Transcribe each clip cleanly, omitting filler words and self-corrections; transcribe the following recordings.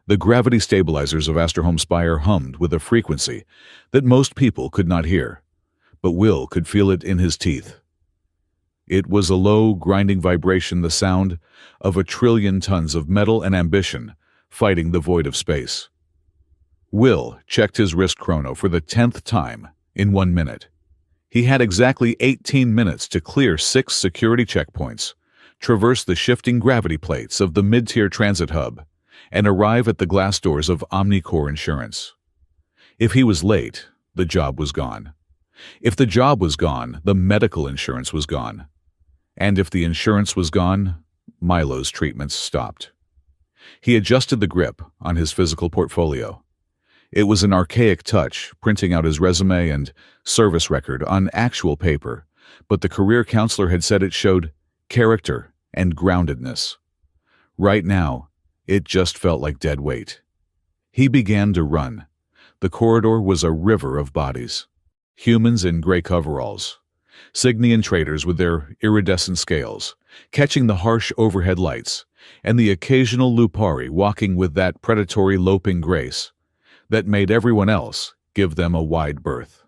The gravity stabilizers of Astrohome Spire hummed with a frequency that most people could not hear, but Will could feel it in his teeth. It was a low, grinding vibration, the sound of 1,000,000,000,000 tons of metal and ambition fighting the void of space. Will checked his wrist chrono for the 10th time in 1 minute. He had exactly 18 minutes to clear 6 security checkpoints, traverse the shifting gravity plates of the mid-tier transit hub, and arrive at the glass doors of Omnicore Insurance. If he was late, the job was gone. If the job was gone, the medical insurance was gone. And if the insurance was gone, Milo's treatments stopped. He adjusted the grip on his physical portfolio. It was an archaic touch, printing out his resume and service record on actual paper, but the career counselor had said it showed character and groundedness. Right now, it just felt like dead weight. He began to run. The corridor was a river of bodies. Humans in gray coveralls, Cygnian traders with their iridescent scales, catching the harsh overhead lights, and the occasional Lupari walking with that predatory loping grace that made everyone else give them a wide berth.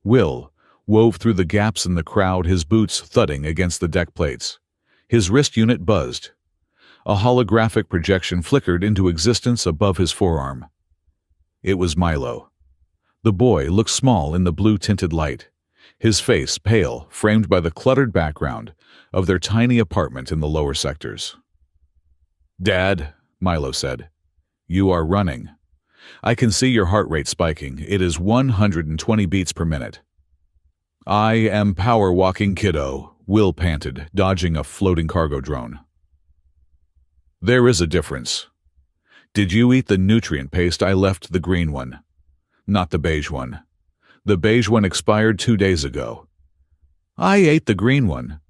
Will wove through the gaps in the crowd, his boots thudding against the deck plates. His wrist unit buzzed. A holographic projection flickered into existence above his forearm. It was Milo. The boy looked small in the blue-tinted light, his face pale, framed by the cluttered background of their tiny apartment in the lower sectors. "Dad," Milo said, "you are running. I can see your heart rate spiking. It is 120 beats per minute." "I am power-walking, kiddo," Will panted, dodging a floating cargo drone. "There is a difference. Did you eat the nutrient paste? I left the green one, not the beige one. The beige one expired 2 days ago." "I ate the green one.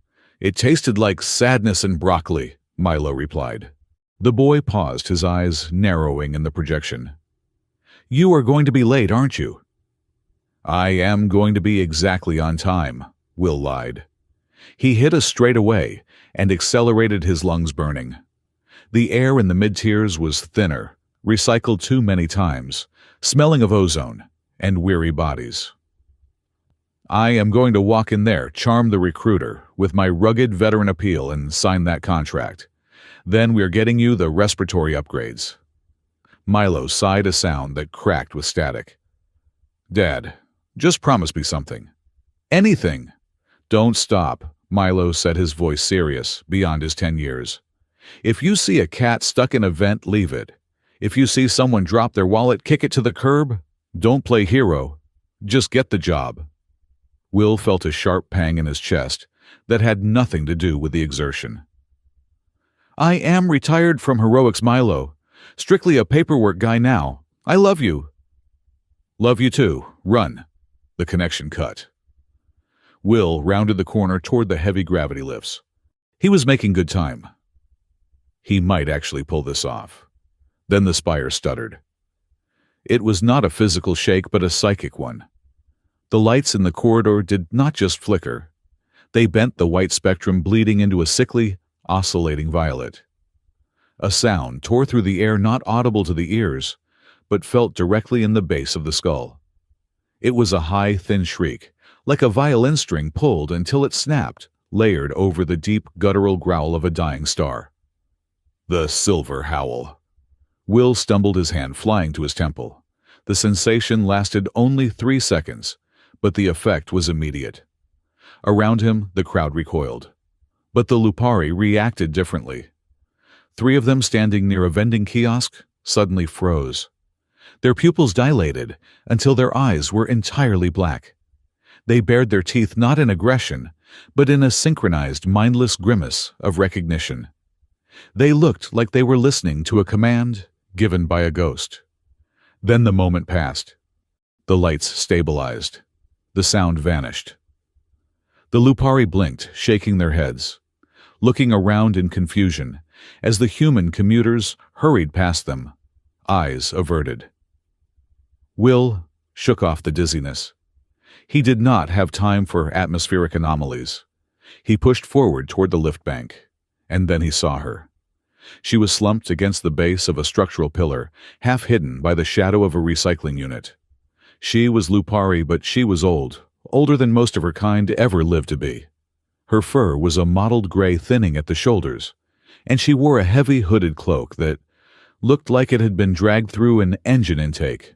It tasted like sadness and broccoli," Milo replied. The boy paused, his eyes narrowing in the projection. "You are going to be late, aren't you?" "I am going to be exactly on time," Will lied. He hit us straight away and accelerated, his lungs burning. The air in the mid-tiers was thinner, recycled too many times, smelling of ozone and weary bodies. "I am going to walk in there, charm the recruiter with my rugged veteran appeal, and sign that contract. Then we're getting you the respiratory upgrades." Milo sighed a sound that cracked with static. "Dad, just promise me something." "Anything." "Don't stop," Milo said, his voice serious, beyond his 10 years. "If you see a cat stuck in a vent, leave it. If you see someone drop their wallet, kick it to the curb. Don't play hero. Just get the job." Will felt a sharp pang in his chest that had nothing to do with the exertion. "I am retired from heroics, Milo. Strictly a paperwork guy now. I love you." "Love you too. Run." The connection cut. Will rounded the corner toward the heavy gravity lifts. He was making good time. He might actually pull this off. Then the spire stuttered. It was not a physical shake, but a psychic one. The lights in the corridor did not just flicker. They bent the white spectrum, bleeding into a sickly, oscillating violet. A sound tore through the air, not audible to the ears, but felt directly in the base of the skull. It was a high, thin shriek, like a violin string pulled until it snapped, layered over the deep, guttural growl of a dying star. The silver howl. Will stumbled, his hand flying to his temple. The sensation lasted only 3 seconds, but the effect was immediate. Around him, the crowd recoiled. But the Lupari reacted differently. 3 of them, standing near a vending kiosk, suddenly froze. Their pupils dilated until their eyes were entirely black. They bared their teeth not in aggression, but in a synchronized, mindless grimace of recognition. They looked like they were listening to a command given by a ghost. Then the moment passed. The lights stabilized. The sound vanished. The Lupari blinked, shaking their heads, looking around in confusion as the human commuters hurried past them, eyes averted. Will shook off the dizziness. He did not have time for atmospheric anomalies. He pushed forward toward the lift bank, and then he saw her. She was slumped against the base of a structural pillar, half hidden by the shadow of a recycling unit. She was Lupari, but she was old, older than most of her kind ever lived to be. Her fur was a mottled gray thinning at the shoulders, and she wore a heavy hooded cloak that looked like it had been dragged through an engine intake.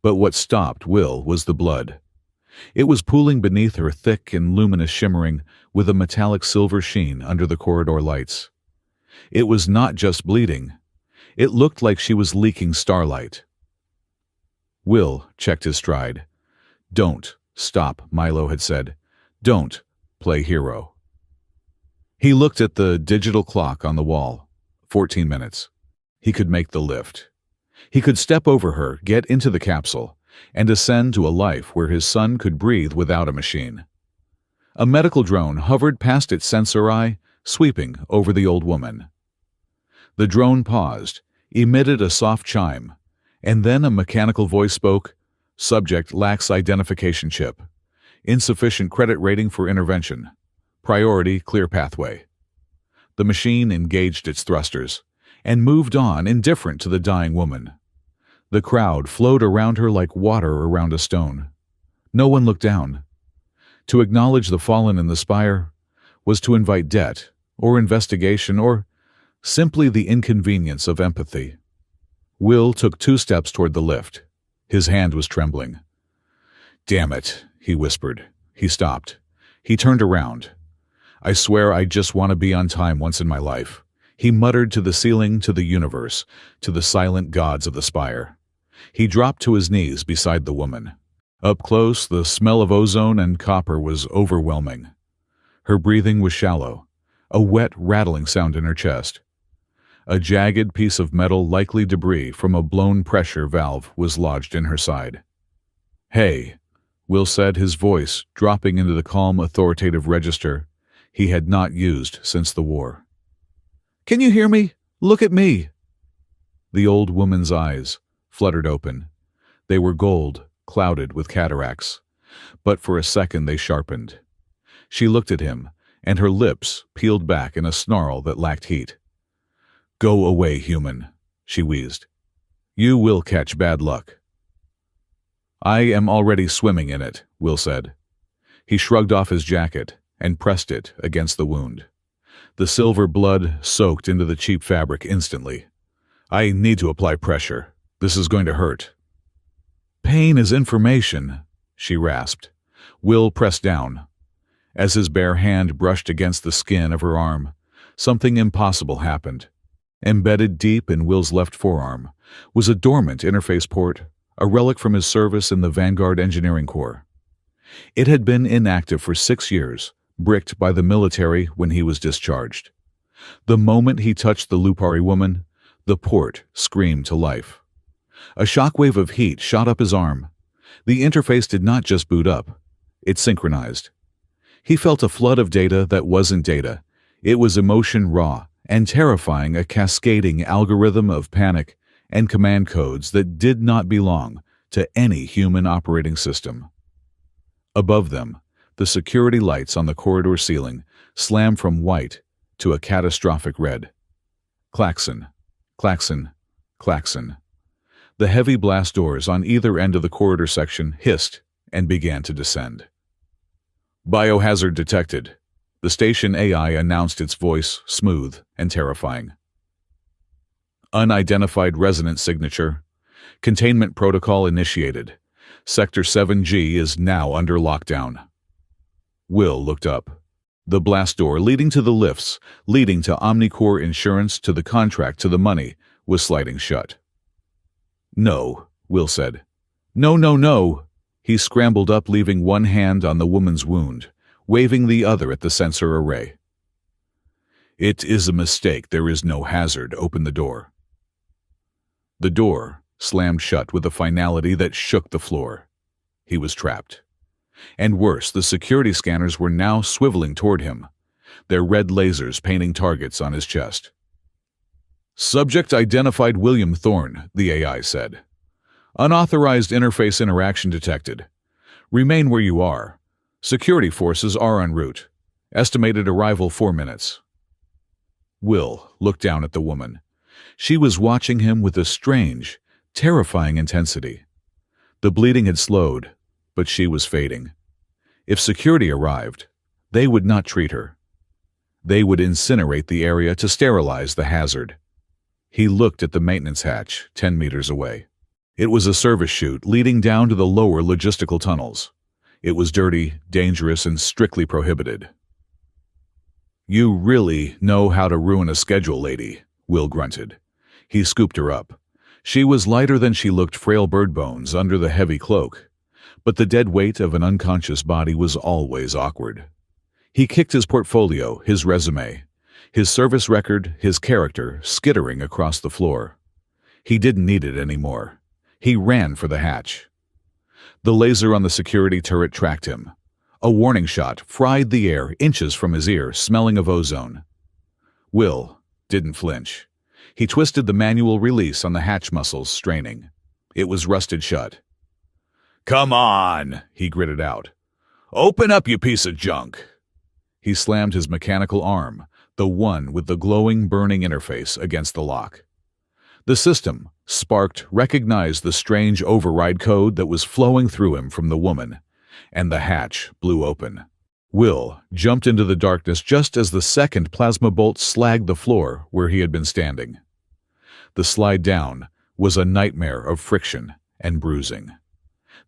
But what stopped Will was the blood. It was pooling beneath her, thick and luminous, shimmering with a metallic silver sheen under the corridor lights. It was not just bleeding. It looked like she was leaking starlight. Will checked his stride. "Don't stop," Milo had said. "Don't play hero." He looked at the digital clock on the wall. 14 minutes. He could make the lift. He could step over her, get into the capsule, and ascend to a life where his son could breathe without a machine. A medical drone hovered past its sensor eye, sweeping over the old woman. The drone paused, emitted a soft chime, and then a mechanical voice spoke. "Subject lacks identification chip. Insufficient credit rating for intervention. Priority clear pathway." The machine engaged its thrusters and moved on, indifferent to the dying woman. The crowd flowed around her like water around a stone. No one looked down. To acknowledge the fallen in the spire was to invite debt, or investigation, or simply the inconvenience of empathy. Will took 2 steps toward the lift. His hand was trembling. "Damn it," he whispered. He stopped. He turned around. "I swear I just want to be on time once in my life," he muttered to the ceiling, to the universe, to the silent gods of the spire. He dropped to his knees beside the woman. Up close, the smell of ozone and copper was overwhelming. Her breathing was shallow, a wet, rattling sound in her chest. A jagged piece of metal, likely debris from a blown pressure valve, was lodged in her side. "Hey," Will said, his voice dropping into the calm, authoritative register he had not used since the war. "Can you hear me? Look at me." The old woman's eyes fluttered open. They were gold, clouded with cataracts, but for a second they sharpened. She looked at him, and her lips peeled back in a snarl that lacked heat. "Go away, human," she wheezed. "You will catch bad luck." "I am already swimming in it," Will said. He shrugged off his jacket and pressed it against the wound. The silver blood soaked into the cheap fabric instantly. "I need to apply pressure. This is going to hurt." "Pain is information," she rasped. Will pressed down. As his bare hand brushed against the skin of her arm, something impossible happened. Embedded deep in Will's left forearm was a dormant interface port, a relic from his service in the Vanguard Engineering Corps. It had been inactive for 6 years, bricked by the military when he was discharged. The moment he touched the Lupari woman, the port screamed to life. A shockwave of heat shot up his arm. The interface did not just boot up, it synchronized. He felt a flood of data that wasn't data. It was emotion raw and terrifying, a cascading algorithm of panic and command codes that did not belong to any human operating system. Above them, the security lights on the corridor ceiling slammed from white to a catastrophic red. Klaxon, klaxon, klaxon. The heavy blast doors on either end of the corridor section hissed and began to descend. "Biohazard detected," the station AI announced, its voice smooth and terrifying. "Unidentified resonance signature. Containment protocol initiated. Sector 7G is now under lockdown." Will looked up. The blast door leading to the lifts, leading to Omnicorps insurance, to the contract, to the money, was sliding shut. "No," Will said. "No, no, no." He scrambled up, leaving one hand on the woman's wound, waving the other at the sensor array. "It is a mistake. There is no hazard. Open the door." The door slammed shut with a finality that shook the floor. He was trapped. And worse, the security scanners were now swiveling toward him, their red lasers painting targets on his chest. "Subject identified William Thorne," the AI said. "Unauthorized interface interaction detected. Remain where you are. Security forces are en route. Estimated arrival 4 minutes." Will looked down at the woman. She was watching him with a strange, terrifying intensity. The bleeding had slowed, but she was fading. If security arrived, they would not treat her. They would incinerate the area to sterilize the hazard. He looked at the maintenance hatch 10 meters away. It was a service chute leading down to the lower logistical tunnels. It was dirty, dangerous, and strictly prohibited. "You really know how to ruin a schedule, lady," Will grunted. He scooped her up. She was lighter than she looked, frail bird bones under the heavy cloak. But the dead weight of an unconscious body was always awkward. He kicked his portfolio, his resume, his service record, his character, skittering across the floor. He didn't need it anymore. He ran for the hatch. The laser on the security turret tracked him. A warning shot fried the air inches from his ear, smelling of ozone. Will didn't flinch. He twisted the manual release on the hatch muscles, straining. It was rusted shut. "Come on," he gritted out. "Open up, you piece of junk." He slammed his mechanical arm, the one with the glowing, burning interface, against the lock. The system, sparked, recognized the strange override code that was flowing through him from the woman, and the hatch blew open. Will jumped into the darkness just as the second plasma bolt slagged the floor where he had been standing. The slide down was a nightmare of friction and bruising.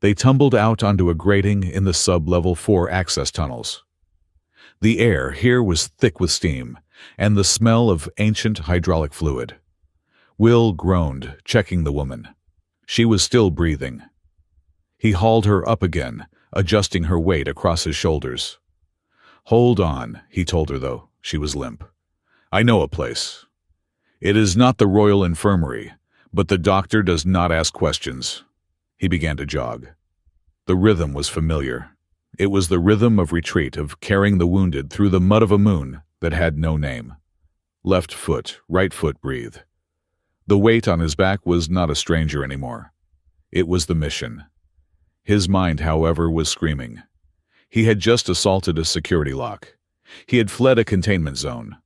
They tumbled out onto a grating in the sub-level 4 access tunnels. The air here was thick with steam and the smell of ancient hydraulic fluid. Will groaned, checking the woman. She was still breathing. He hauled her up again, adjusting her weight across his shoulders. "Hold on," he told her, though she was limp. "I know a place. It is not the Royal Infirmary, but the doctor does not ask questions." He began to jog. The rhythm was familiar. It was the rhythm of retreat, of carrying the wounded through the mud of a moon that had no name. Left foot, right foot, breathe. The weight on his back was not a stranger anymore. It was the mission. His mind, however, was screaming. He had just assaulted a security lock. He had fled a containment zone.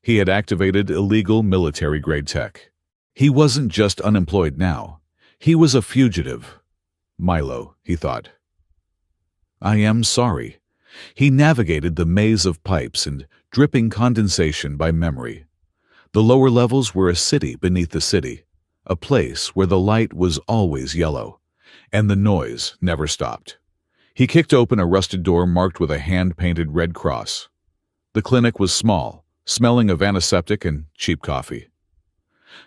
He had activated illegal military-grade tech. He wasn't just unemployed now. He was a fugitive. Milo, he thought. "I am sorry." He navigated the maze of pipes and dripping condensation by memory. The lower levels were a city beneath the city, a place where the light was always yellow, and the noise never stopped. He kicked open a rusted door marked with a hand-painted red cross. The clinic was small, smelling of antiseptic and cheap coffee.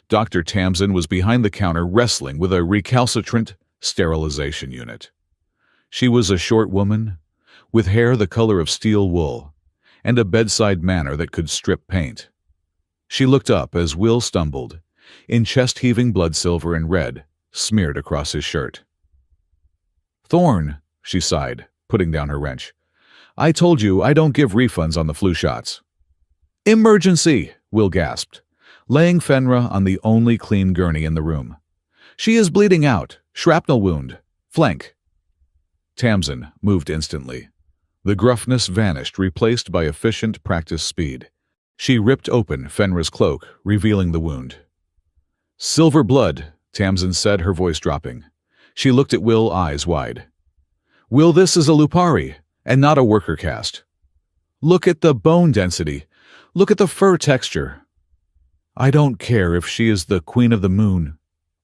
Dr. Tamsin was behind the counter wrestling with a recalcitrant sterilization unit. She was a short woman, with hair the color of steel wool, and a bedside manner that could strip paint. She looked up as Will stumbled, in chest-heaving blood silver and red, smeared across his shirt. "Thorne," she sighed, putting down her wrench. "I told you I don't give refunds on the flu shots." "Emergency," Will gasped, laying Fenra on the only clean gurney in the room. "She is bleeding out. Shrapnel wound. Flank." Tamsin moved instantly. The gruffness vanished, replaced by efficient practice speed. She ripped open Fenra's cloak, revealing the wound. "Silver blood," Tamsin said, her voice dropping. She looked at Will, eyes wide. "Will, this is a Lupari, and not a worker cast. Look at the bone density. Look at the fur texture." "I don't care if she is the Queen of the Moon,"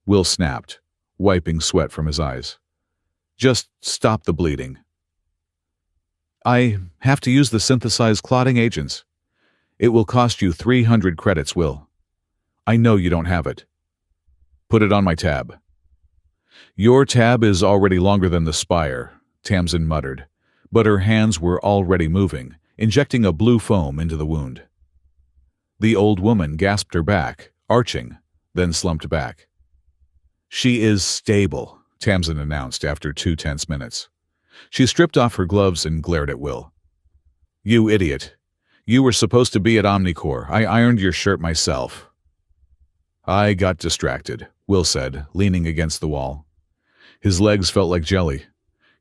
Will snapped, wiping sweat from his eyes. "Just stop the bleeding." "I have to use the synthesized clotting agents. It will cost you 300 credits, Will. I know you don't have it." "Put it on my tab." "Your tab is already longer than the spire," Tamsin muttered, but her hands were already moving, injecting a blue foam into the wound. The old woman gasped her back, arching, then slumped back. "She is stable," Tamsin announced after 2 tense minutes. She stripped off her gloves and glared at Will. "You idiot. You were supposed to be at Omnicorps. I ironed your shirt myself." "I got distracted," Will said, leaning against the wall. His legs felt like jelly.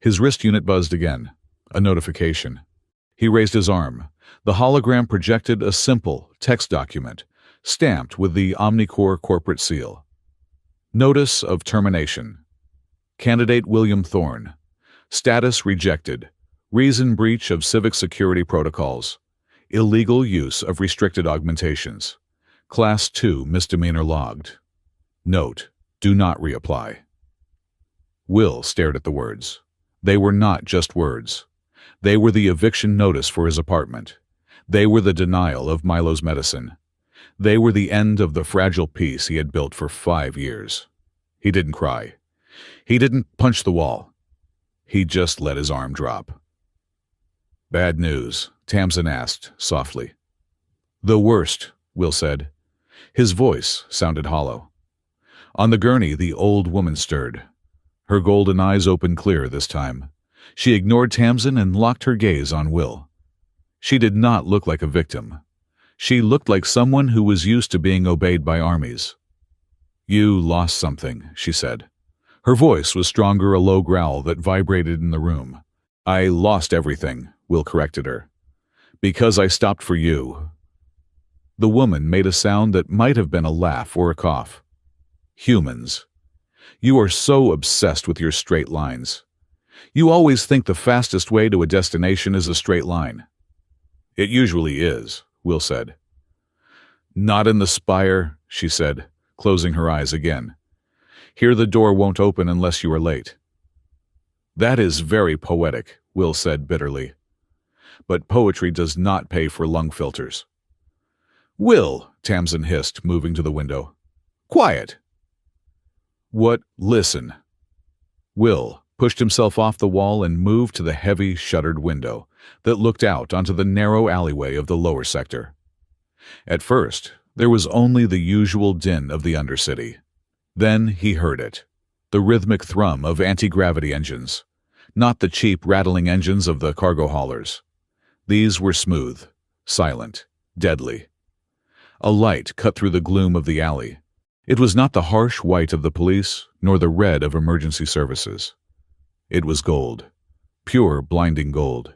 His wrist unit buzzed again. A notification. He raised his arm. The hologram projected a simple text document, stamped with the Omnicore corporate seal. Notice of termination. Candidate William Thorne. Status rejected. Reason breach of civic security protocols. Illegal use of restricted augmentations. Class 2 misdemeanor logged. Note: do not reapply. Will stared at the words. They were not just words. They were the eviction notice for his apartment. They were the denial of Milo's medicine. They were the end of the fragile peace he had built for 5 years. He didn't cry. He didn't punch the wall. He just let his arm drop. Bad news, Tamsin asked, softly. The worst, Will said. His voice sounded hollow. On the gurney, the old woman stirred. Her golden eyes opened clear this time. She ignored Tamsin and locked her gaze on Will. She did not look like a victim. She looked like someone who was used to being obeyed by armies. You lost something, she said. Her voice was stronger, a low growl that vibrated in the room. I lost everything, Will corrected her. Because I stopped for you. The woman made a sound that might have been a laugh or a cough. Humans. You are so obsessed with your straight lines. You always think the fastest way to a destination is a straight line. It usually is, Will said. Not in the spire, she said, closing her eyes again. Here the door won't open unless you are late. That is very poetic, Will said bitterly. But poetry does not pay for lung filters. Will, Tamsin hissed, moving to the window. Quiet. What? Listen. Will pushed himself off the wall and moved to the heavy, shuttered window that looked out onto the narrow alleyway of the lower sector. At first, there was only the usual din of the Undercity. Then he heard it, the rhythmic thrum of anti-gravity engines, not the cheap, rattling engines of the cargo haulers. These were smooth, silent, deadly. A light cut through the gloom of the alley. It was not the harsh white of the police, nor the red of emergency services. It was gold, pure, blinding gold.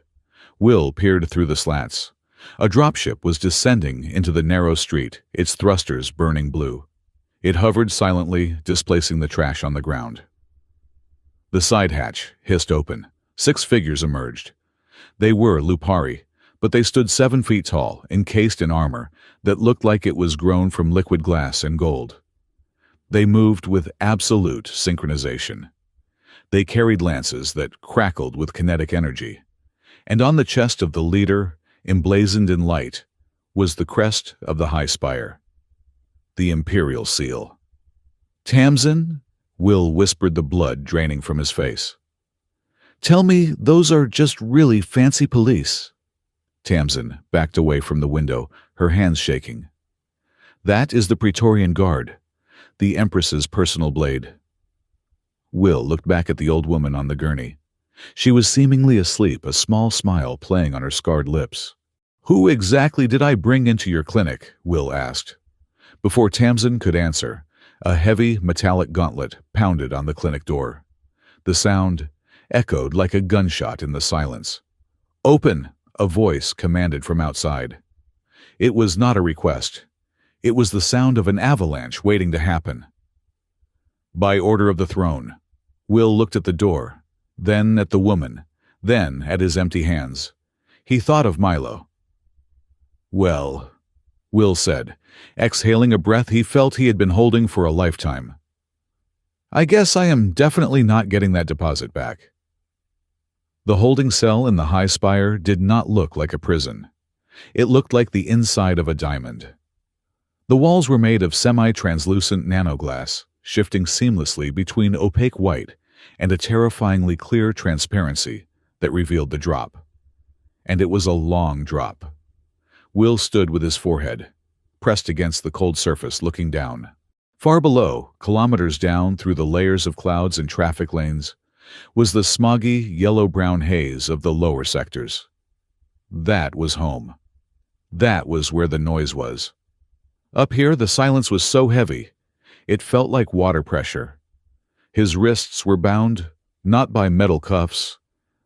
Will peered through the slats. A dropship was descending into the narrow street, its thrusters burning blue. It hovered silently, displacing the trash on the ground. The side hatch hissed open. 6 figures emerged. They were Lupari, but they stood 7 feet tall, encased in armor that looked like it was grown from liquid glass and gold. They moved with absolute synchronization. They carried lances that crackled with kinetic energy. And on the chest of the leader, emblazoned in light, was the crest of the High Spire. The Imperial Seal. Tamsin? Will whispered, the blood draining from his face. Tell me those are just really fancy police. Tamsin backed away from the window, her hands shaking. That is the Praetorian Guard, the Empress's personal blade. Will looked back at the old woman on the gurney. She was seemingly asleep, a small smile playing on her scarred lips. Who exactly did I bring into your clinic? Will asked. Before Tamsin could answer, a heavy metallic gauntlet pounded on the clinic door. The sound echoed like a gunshot in the silence. Open! A voice commanded from outside. It was not a request. It was the sound of an avalanche waiting to happen. By order of the throne. Will looked at the door, then at the woman, then at his empty hands. He thought of Milo. Well, Will said, exhaling a breath he felt he had been holding for a lifetime. I guess I am definitely not getting that deposit back. The holding cell in the High Spire did not look like a prison. It looked like the inside of a diamond. The walls were made of semi-translucent nanoglass, shifting seamlessly between opaque white and a terrifyingly clear transparency that revealed the drop. And it was a long drop. Will stood with his forehead pressed against the cold surface, looking down. Far below, kilometers down through the layers of clouds and traffic lanes, was the smoggy, yellow-brown haze of the lower sectors. That was home. That was where the noise was. Up here, the silence was so heavy, it felt like water pressure. His wrists were bound, not by metal cuffs,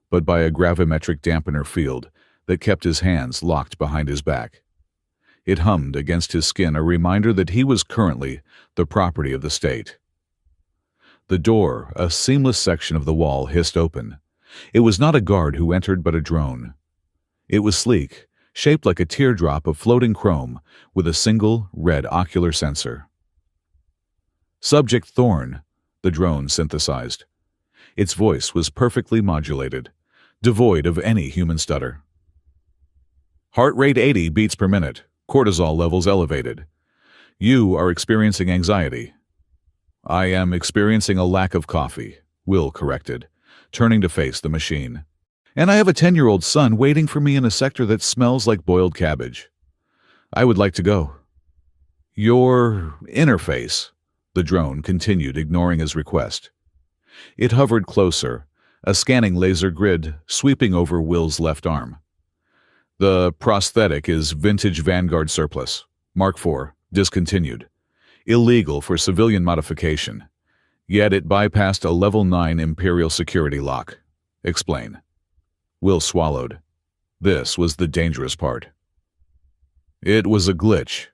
but by a gravimetric dampener field that kept his hands locked behind his back. It hummed against his skin, a reminder that he was currently the property of the state. The door, a seamless section of the wall, hissed open. It was not a guard who entered, but a drone. It was sleek, shaped like a teardrop of floating chrome, with a single red ocular sensor. "Subject Thorn," the drone synthesized. Its voice was perfectly modulated, devoid of any human stutter. "Heart rate 80 beats per minute. Cortisol levels elevated. You are experiencing anxiety." "I am experiencing a lack of coffee," Will corrected, turning to face the machine. "And I have a 10-year-old son waiting for me in a sector that smells like boiled cabbage. I would like to go." "Your interface," the drone continued, ignoring his request. It hovered closer, a scanning laser grid sweeping over Will's left arm. "The prosthetic is vintage Vanguard surplus, Mark IV, discontinued. Illegal for civilian modification. Yet it bypassed a Level 9 Imperial security lock. Explain." Will swallowed. This was the dangerous part. "It was a glitch.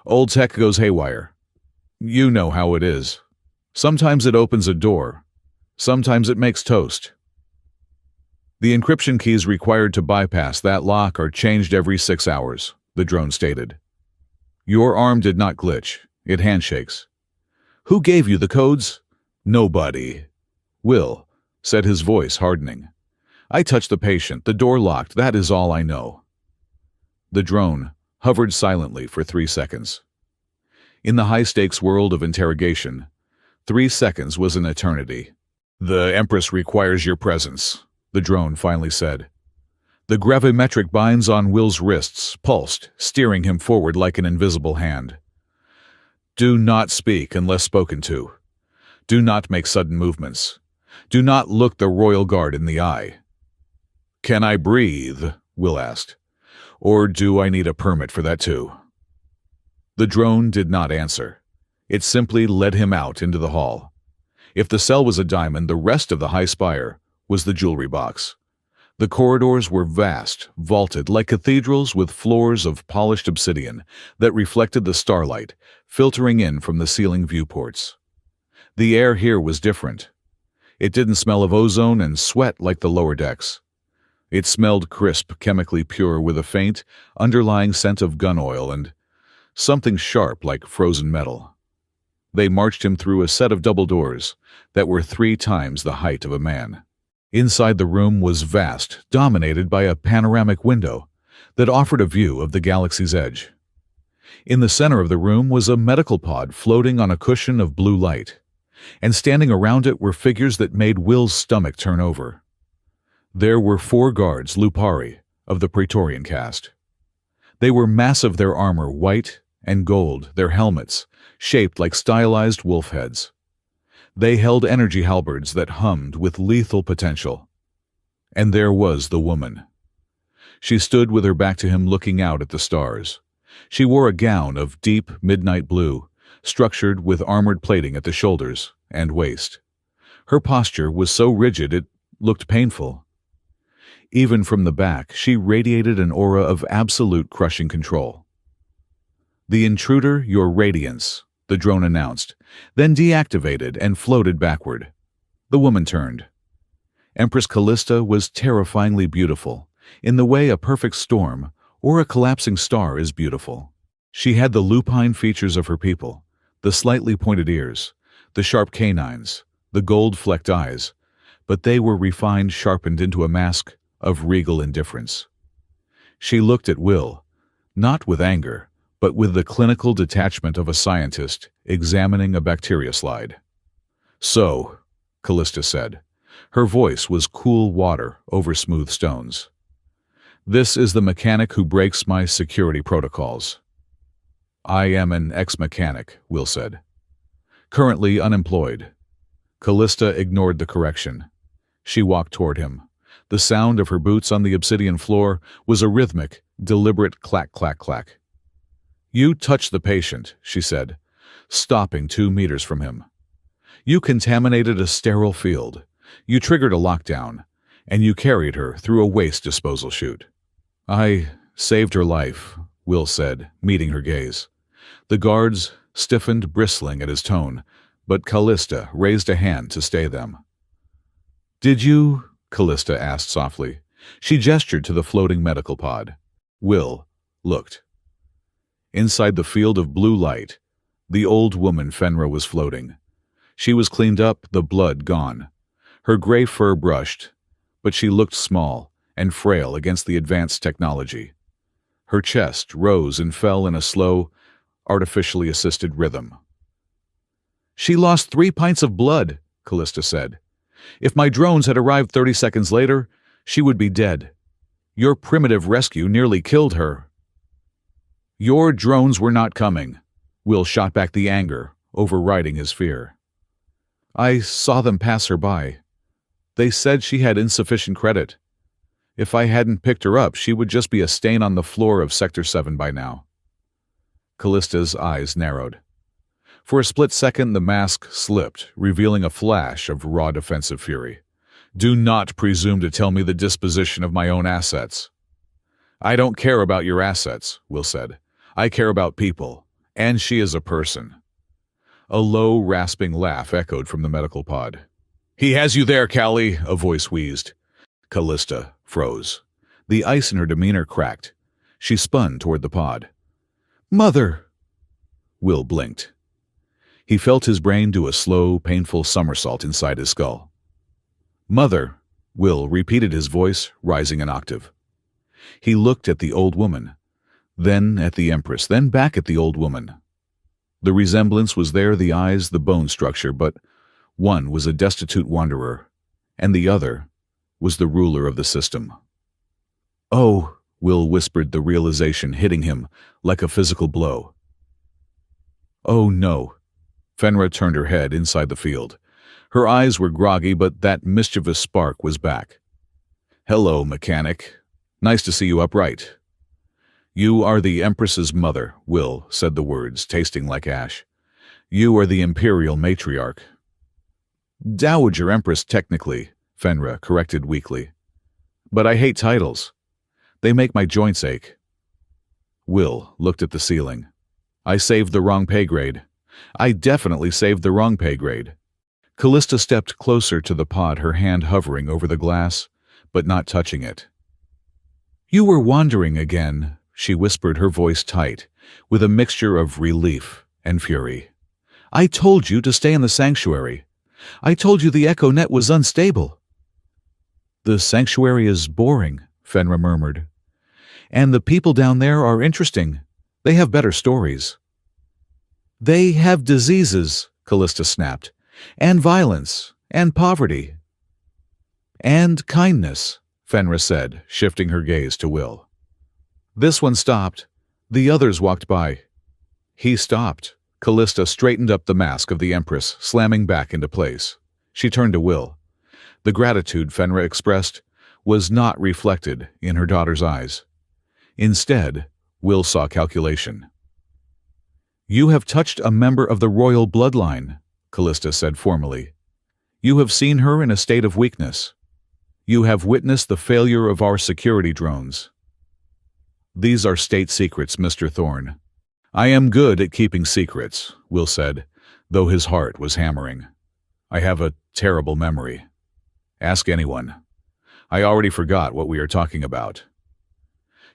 Old tech goes haywire. You know how it is. Sometimes it opens a door. Sometimes it makes toast. The encryption keys required to bypass that lock are changed every 6 hours, the drone stated. Your arm did not glitch. It handshakes. Who gave you the codes? Nobody. Will, said, his voice hardening. I touched the patient. The door locked. That is all I know. The drone hovered silently for 3 seconds. In the high-stakes world of interrogation, 3 seconds was an eternity. The Empress requires your presence, the drone finally said. The gravimetric binds on Will's wrists pulsed, steering him forward like an invisible hand. Do not speak unless spoken to. Do not make sudden movements. Do not look the royal guard in the eye. Can I breathe? Will asked. Or do I need a permit for that too? The drone did not answer. It simply led him out into the hall. If the cell was a diamond, the rest of the high spire was the jewelry box. The corridors were vast, vaulted like cathedrals with floors of polished obsidian that reflected the starlight, filtering in from the ceiling viewports. The air here was different. It didn't smell of ozone and sweat like the lower decks. It smelled crisp, chemically pure, with a faint, underlying scent of gun oil and something sharp like frozen metal. They marched him through a set of double doors that were 3 times the height of a man. Inside the room was vast, dominated by a panoramic window that offered a view of the galaxy's edge. In the center of the room was a medical pod floating on a cushion of blue light, and standing around it were figures that made Will's stomach turn over. There were 4 guards, Lupari, of the Praetorian caste. They were massive, their armor white and gold, their helmets shaped like stylized wolf heads. They held energy halberds that hummed with lethal potential. And there was the woman. She stood with her back to him, looking out at the stars. She wore a gown of deep midnight blue, structured with armored plating at the shoulders and waist. Her posture was so rigid it looked painful. Even from the back, she radiated an aura of absolute crushing control. The intruder, your radiance, the drone announced, then deactivated and floated backward. The woman turned. Empress Callista was terrifyingly beautiful, in the way a perfect storm or a collapsing star is beautiful. She had the lupine features of her people, the slightly pointed ears, the sharp canines, the gold-flecked eyes, but they were refined, sharpened into a mask of regal indifference. She looked at Will, not with anger, but with the clinical detachment of a scientist examining a bacteria slide. So, Callista said. Her voice was cool water over smooth stones. This is the mechanic who breaks my security protocols. I am an ex-mechanic, Will said. Currently unemployed. Callista ignored the correction. She walked toward him. The sound of her boots on the obsidian floor was a rhythmic, deliberate clack, clack, clack. You touched the patient, she said, stopping 2 meters from him. You contaminated a sterile field. You triggered a lockdown, and you carried her through a waste disposal chute. I saved her life, Will said, meeting her gaze. The guards stiffened, bristling at his tone, but Callista raised a hand to stay them. Did you? Callista asked softly. She gestured to the floating medical pod. Will looked. Inside the field of blue light, the old woman Fenra was floating. She was cleaned up, the blood gone. Her gray fur brushed, but she looked small and frail against the advanced technology. Her chest rose and fell in a slow, artificially assisted rhythm. She lost 3 pints of blood, Callista said. If my drones had arrived 30 seconds later, she would be dead. Your primitive rescue nearly killed her. Your drones were not coming. Will shot back the anger, overriding his fear. I saw them pass her by. They said she had insufficient credit. If I hadn't picked her up, she would just be a stain on the floor of Sector 7 by now. Callista's eyes narrowed. For a split second, the mask slipped, revealing a flash of raw defensive fury. Do not presume to tell me the disposition of my own assets. I don't care about your assets, Will said. I care about people, and she is a person. A low, rasping laugh echoed from the medical pod. He has you there, Callie, a voice wheezed. Callista froze. The ice in her demeanor cracked. She spun toward the pod. Mother! Will blinked. He felt his brain do a slow, painful somersault inside his skull. Mother! Will repeated his voice, rising an octave. He looked at the old woman, then at the Empress, then back at the old woman. The resemblance was there, the eyes, the bone structure, but one was a destitute wanderer, and the other was the ruler of the system. Oh, Will whispered, the realization hitting him like a physical blow. Oh no. Fenra turned her head inside the field. Her eyes were groggy, but that mischievous spark was back. Hello, mechanic. Nice to see you upright. You are the Empress's mother, Will said the words, tasting like ash. You are the Imperial matriarch. Dowager Empress, technically, Fenra corrected weakly. But I hate titles. They make my joints ache. Will looked at the ceiling. I saved the wrong pay grade. I definitely saved the wrong pay grade. Callista stepped closer to the pod, her hand hovering over the glass, but not touching it. You were wandering again, she whispered, her voice tight, with a mixture of relief and fury. I told you to stay in the sanctuary. I told you the Echo Net was unstable. The sanctuary is boring, Fenra murmured. And the people down there are interesting. They have better stories. They have diseases, Callista snapped, and violence, and poverty. And kindness, Fenra said, shifting her gaze to Will. This one stopped. The others walked by. He stopped. Callista straightened up the mask of the Empress, slamming back into place. She turned to Will. The gratitude Fenra expressed was not reflected in her daughter's eyes. Instead, Will saw calculation. You have touched a member of the royal bloodline, Callista said formally. You have seen her in a state of weakness. You have witnessed the failure of our security drones. These are state secrets, Mr. Thorne. I am good at keeping secrets, Will said, though his heart was hammering. I have a terrible memory. Ask anyone. I already forgot what we are talking about.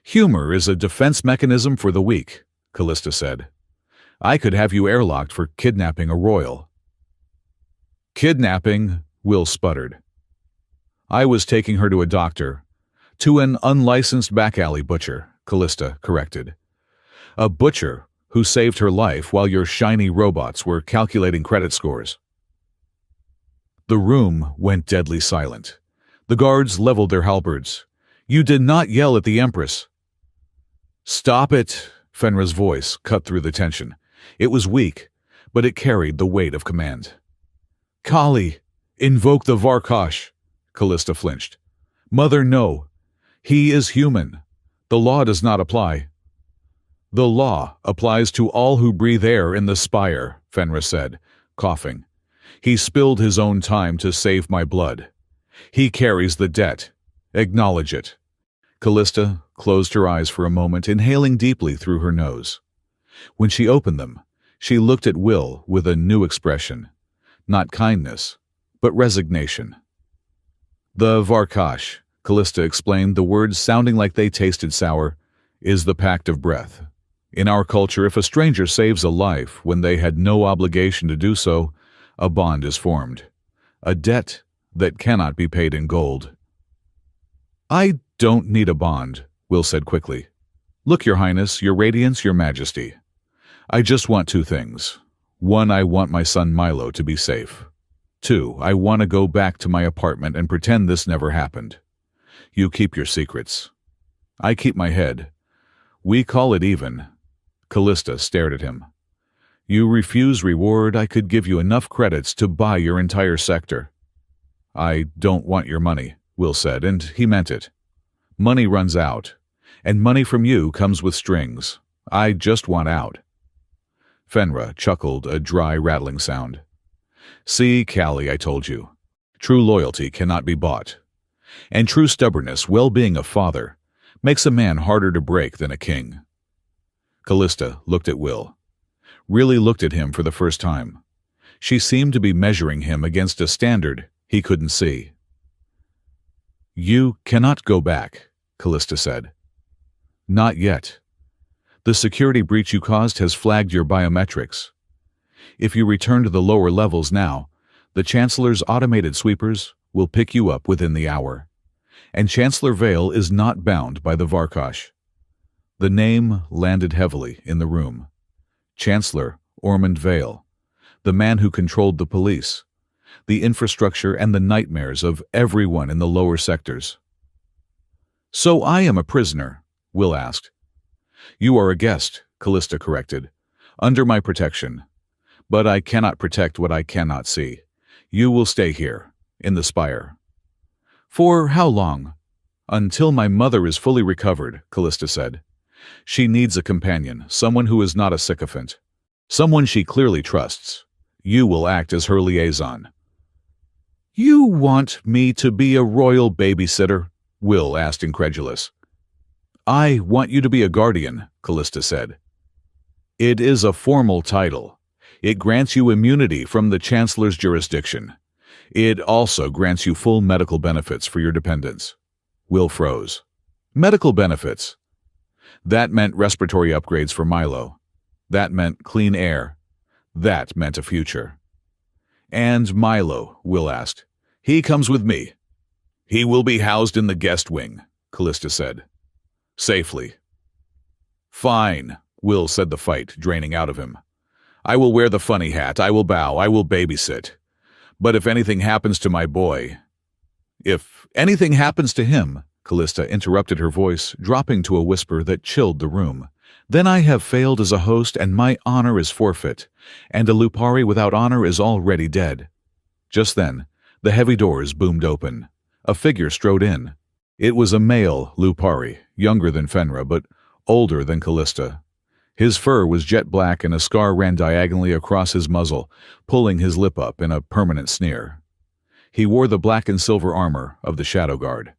Humor is a defense mechanism for the weak, Callista said. I could have you airlocked for kidnapping a royal. Kidnapping, Will sputtered. I was taking her to a doctor. To an unlicensed back-alley butcher, Callista corrected. A butcher who saved her life while your shiny robots were calculating credit scores. The room went deadly silent. The guards leveled their halberds. You did not yell at the Empress. Stop it, Fenra's voice cut through the tension. It was weak, but it carried the weight of command. Kali, invoke the Varkosh, Callista flinched. Mother, no. He is human. The law does not apply. The law applies to all who breathe air in the spire, Fenra said, coughing. He spilled his own time to save my blood. He carries the debt. Acknowledge it. Callista closed her eyes for a moment, inhaling deeply through her nose. When she opened them, she looked at Will with a new expression. Not kindness, but resignation. The Varkash, Callista explained, the words sounding like they tasted sour, is the pact of breath. In our culture, if a stranger saves a life when they had no obligation to do so, a bond is formed. A debt that cannot be paid in gold. I don't need a bond, Will said quickly. Look, Your Highness, Your Radiance, Your Majesty. I just want two things. One, I want my son Milo to be safe. Two, I want to go back to my apartment and pretend this never happened. You keep your secrets. I keep my head. We call it even. Callista stared at him. You refuse reward, I could give you enough credits to buy your entire sector. I don't want your money, Will said, and he meant it. Money runs out, and money from you comes with strings. I just want out. Fenra chuckled, a dry, rattling sound. See, Callie, I told you. True loyalty cannot be bought. And true stubbornness, well being a father, makes a man harder to break than a king. Callista looked at Will. Really looked at him for the first time. She seemed to be measuring him against a standard he couldn't see. You cannot go back, Callista said. Not yet. The security breach you caused has flagged your biometrics. If you return to the lower levels now, the Chancellor's automated sweepers will pick you up within the hour. And Chancellor Vale is not bound by the Varkash. The name landed heavily in the room. Chancellor Ormond Vale, the man who controlled the police, the infrastructure and the nightmares of everyone in the lower sectors. So I am a prisoner, Will asked. You are a guest, Callista corrected, under my protection. But I cannot protect what I cannot see. You will stay here, in the spire. For how long? Until my mother is fully recovered, Callista said. She needs a companion, someone who is not a sycophant. Someone she clearly trusts. You will act as her liaison. You want me to be a royal babysitter? Will asked, incredulous. I want you to be a guardian, Callista said. It is a formal title. It grants you immunity from the Chancellor's jurisdiction. It also grants you full medical benefits for your dependents. Will froze. Medical benefits. That meant respiratory upgrades for Milo. That meant clean air. That meant a future. And Milo, Will asked. He comes with me. He will be housed in the guest wing, Callista said. Safely. Fine, Will said, the fight draining out of him. I will wear the funny hat, I will bow, I will babysit. But if anything happens to my boy... If anything happens to him, Callista interrupted, her voice dropping to a whisper that chilled the room, then I have failed as a host and my honor is forfeit, and a Lupari without honor is already dead. Just then, the heavy doors boomed open. A figure strode in. It was a male Lupari, younger than Fenra, but older than Callista. His fur was jet black and a scar ran diagonally across his muzzle, pulling his lip up in a permanent sneer. He wore the black and silver armor of the Shadow Guard.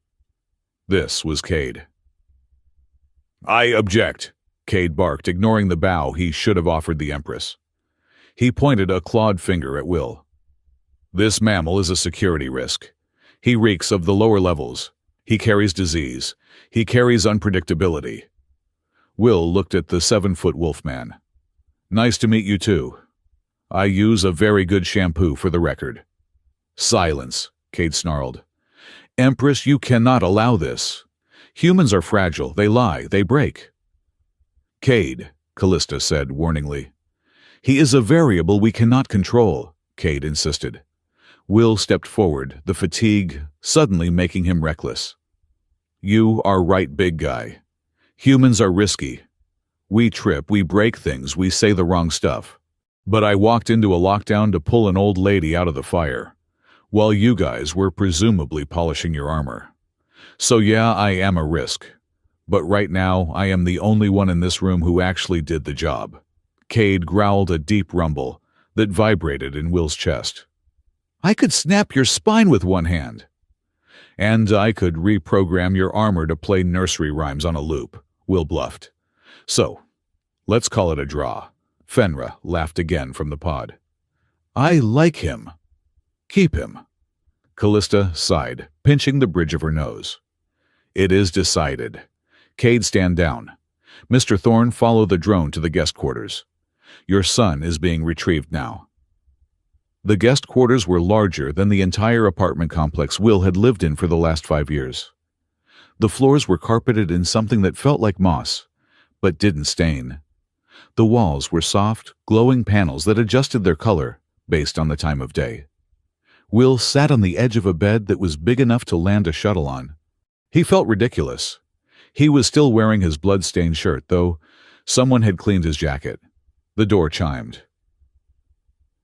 This was Cade. I object, Cade barked, ignoring the bow he should have offered the Empress. He pointed a clawed finger at Will. This mammal is a security risk. He reeks of the lower levels. He carries disease. He carries unpredictability. Will looked at the 7-foot wolfman. Nice to meet you too. I use a very good shampoo for the record. Silence, Cade snarled. Empress, you cannot allow this. Humans are fragile. They lie. They break. Cade, Callista said warningly. He is a variable we cannot control, Cade insisted. Will stepped forward, the fatigue suddenly making him reckless. You are right, big guy. Humans are risky. We trip, we break things, we say the wrong stuff. But I walked into a lockdown to pull an old lady out of the fire, while you guys were presumably polishing your armor. So yeah, I am a risk. But right now, I am the only one in this room who actually did the job. Cade growled a deep rumble that vibrated in Will's chest. I could snap your spine with one hand. And I could reprogram your armor to play nursery rhymes on a loop, Will bluffed. So, let's call it a draw. Fenra laughed again from the pod. I like him. Keep him. Callista sighed, pinching the bridge of her nose. It is decided. Cade, stand down. Mr. Thorne, follow the drone to the guest quarters. Your son is being retrieved now. The guest quarters were larger than the entire apartment complex Will had lived in for the last 5 years. The floors were carpeted in something that felt like moss, but didn't stain. The walls were soft, glowing panels that adjusted their color based on the time of day. Will sat on the edge of a bed that was big enough to land a shuttle on. He felt ridiculous. He was still wearing his blood-stained shirt, though someone had cleaned his jacket. The door chimed.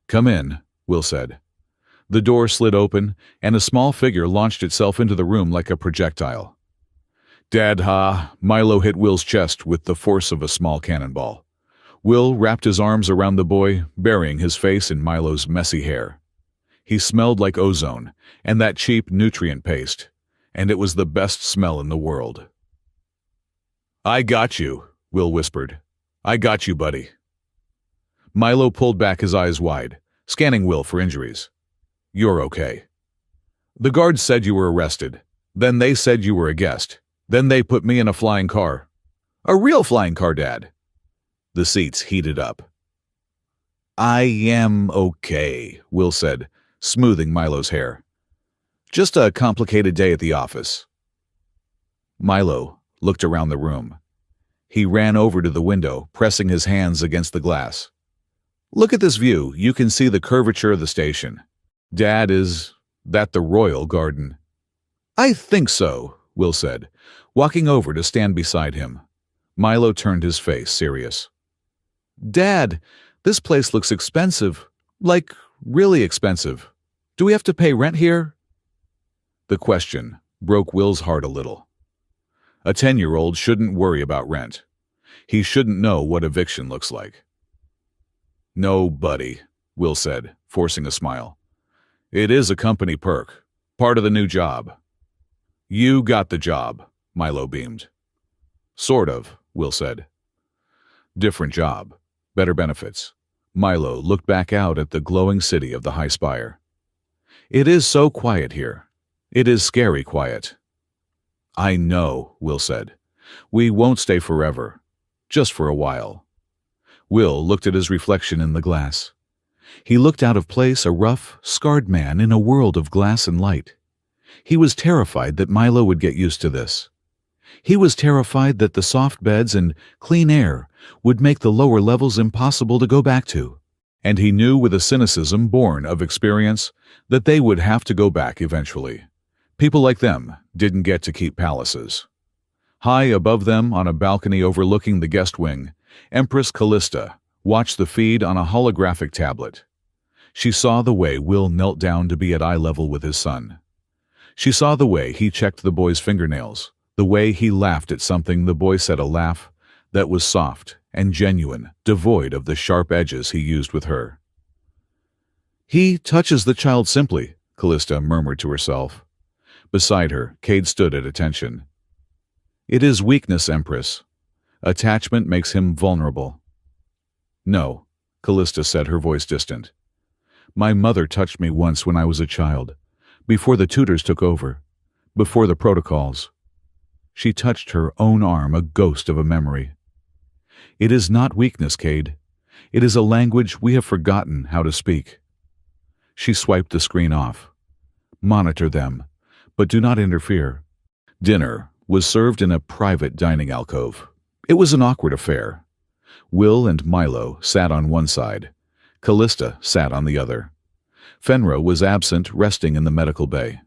Come in, Will said. The door slid open, and a small figure launched itself into the room like a projectile. Dad, Milo hit Will's chest with the force of a small cannonball. Will wrapped his arms around the boy, burying his face in Milo's messy hair. He smelled like ozone and that cheap nutrient paste, and it was the best smell in the world. I got you, Will whispered. I got you, buddy. Milo pulled back his eyes wide, scanning Will for injuries. You're okay. The guards said you were arrested. Then they said you were a guest. Then they put me in a flying car. A real flying car, Dad. The seats heated up. I am okay, Will said, smoothing Milo's hair. Just a complicated day at the office. Milo looked around the room. He ran over to the window, pressing his hands against the glass. Look at this view. You can see the curvature of the station. Dad, is that the Royal Garden? I think so, Will said, walking over to stand beside him. Milo turned his face serious. Dad, this place looks expensive. Like, really expensive. Do we have to pay rent here? The question broke Will's heart a little. A 10-year-old shouldn't worry about rent. He shouldn't know what eviction looks like. No, buddy, Will said, forcing a smile. It is a company perk, part of the new job. You got the job, Milo beamed. Sort of, Will said. Different job, better benefits. Milo looked back out at the glowing city of the high spire. It is so quiet here. It is scary quiet. I know, Will said. We won't stay forever. Just for a while. Will looked at his reflection in the glass. He looked out of place, a rough, scarred man in a world of glass and light. He was terrified that Milo would get used to this. He was terrified that the soft beds and clean air would make the lower levels impossible to go back to. And he knew with a cynicism born of experience that they would have to go back eventually. People like them didn't get to keep palaces. High above them, on a balcony overlooking the guest wing, Empress Callista watched the feed on a holographic tablet. She saw the way Will knelt down to be at eye level with his son. She saw the way he checked the boy's fingernails, the way he laughed at something the boy said, a laugh that was soft and genuine, devoid of the sharp edges he used with her. He touches the child simply, Callista murmured to herself. Beside her, Cade stood at attention. It is weakness, Empress. Attachment makes him vulnerable. No, Callista said, her voice distant. My mother touched me once when I was a child, before the tutors took over, before the protocols. She touched her own arm, a ghost of a memory. It is not weakness, Cade. It is a language we have forgotten how to speak. She swiped the screen off. Monitor them, but do not interfere. Dinner was served in a private dining alcove. It was an awkward affair. Will and Milo sat on one side. Callista sat on the other. Fenra was absent, resting in the medical bay.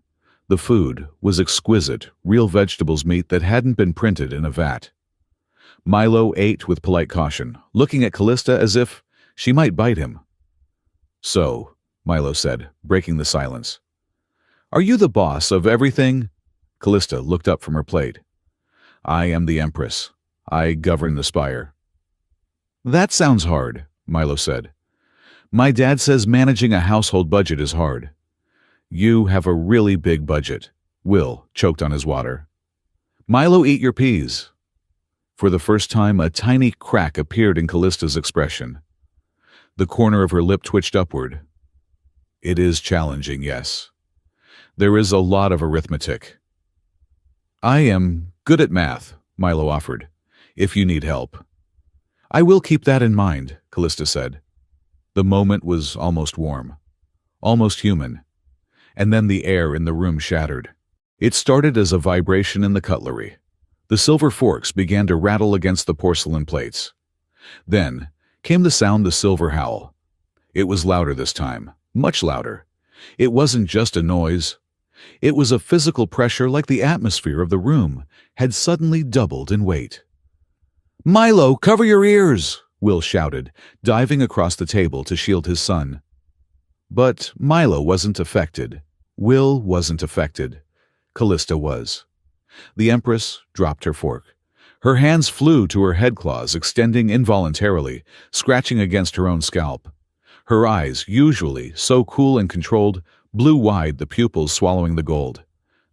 The food was exquisite, real vegetables meat that hadn't been printed in a vat. Milo ate with polite caution, looking at Callista as if she might bite him. So, Milo said, breaking the silence. Are you the boss of everything? Callista looked up from her plate. I am the Empress. I govern the spire. That sounds hard, Milo said. My dad says managing a household budget is hard. You have a really big budget. Will choked on his water. "Milo, eat your peas." For the first time, a tiny crack appeared in Callista's expression. The corner of her lip twitched upward. "It is challenging, yes. There is a lot of arithmetic." "I am good at math," Milo offered, "if you need help." "I will keep that in mind," Callista said. The moment was almost warm, almost human, and then the air in the room shattered. It started as a vibration in the cutlery. The silver forks began to rattle against the porcelain plates. Then came the sound the silver howl. It was louder this time, much louder. It wasn't just a noise. It was a physical pressure, like the atmosphere of the room had suddenly doubled in weight. "Milo, cover your ears!" Will shouted, diving across the table to shield his son. But Milo wasn't affected. Will wasn't affected. Callista was. The Empress dropped her fork. Her hands flew to her head claws, extending involuntarily, scratching against her own scalp. Her eyes, usually so cool and controlled, blew wide, the pupils swallowing the gold.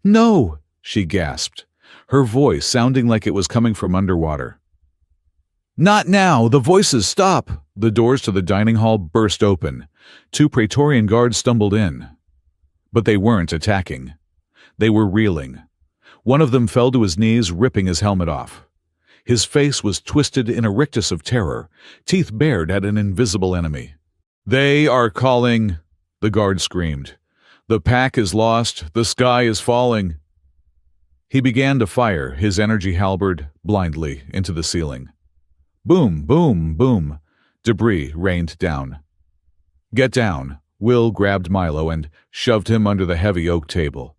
"No!" she gasped, her voice sounding like it was coming from underwater. "Not now! The voices stop!" The doors to the dining hall burst open. 2 Praetorian guards stumbled in. But they weren't attacking. They were reeling. One of them fell to his knees, ripping his helmet off. His face was twisted in a rictus of terror, teeth bared at an invisible enemy. "They are calling," the guard screamed. "The pack is lost. The sky is falling." He began to fire his energy halberd blindly into the ceiling. Boom, boom, boom. Debris rained down. "Get down." Will grabbed Milo and shoved him under the heavy oak table.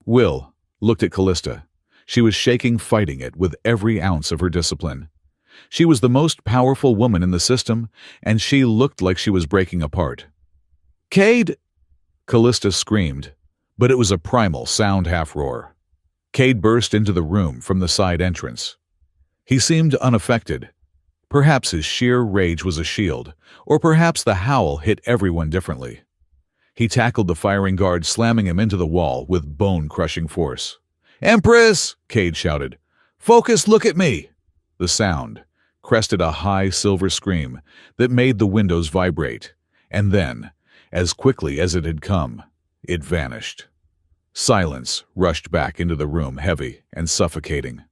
Will looked at Callista. She was shaking, fighting it with every ounce of her discipline. She was the most powerful woman in the system, and she looked like she was breaking apart. "Cade!" Callista screamed, but it was a primal sound half-roar. Cade burst into the room from the side entrance. He seemed unaffected. Perhaps his sheer rage was a shield, or perhaps the howl hit everyone differently. He tackled the firing guard, slamming him into the wall with bone-crushing force. "Empress!" Cade shouted. "Focus, look at me!" The sound crested a high silver scream that made the windows vibrate, and then, as quickly as it had come, it vanished. Silence rushed back into the room, heavy and suffocating.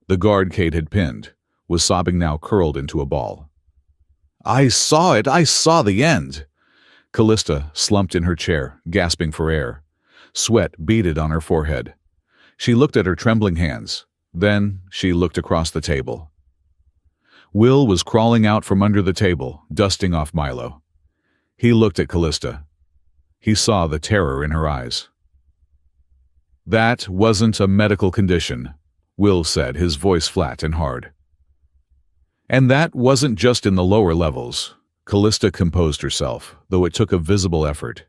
The guard Cade had pinned was sobbing, now curled into a ball. "I saw it! I saw the end!" Callista slumped in her chair, gasping for air. Sweat beaded on her forehead. She looked at her trembling hands. Then she looked across the table. Will was crawling out from under the table, dusting off Milo. He looked at Callista. He saw the terror in her eyes. "That wasn't a medical condition," Will said, his voice flat and hard. "And that wasn't just in the lower levels." Callista composed herself, though it took a visible effort.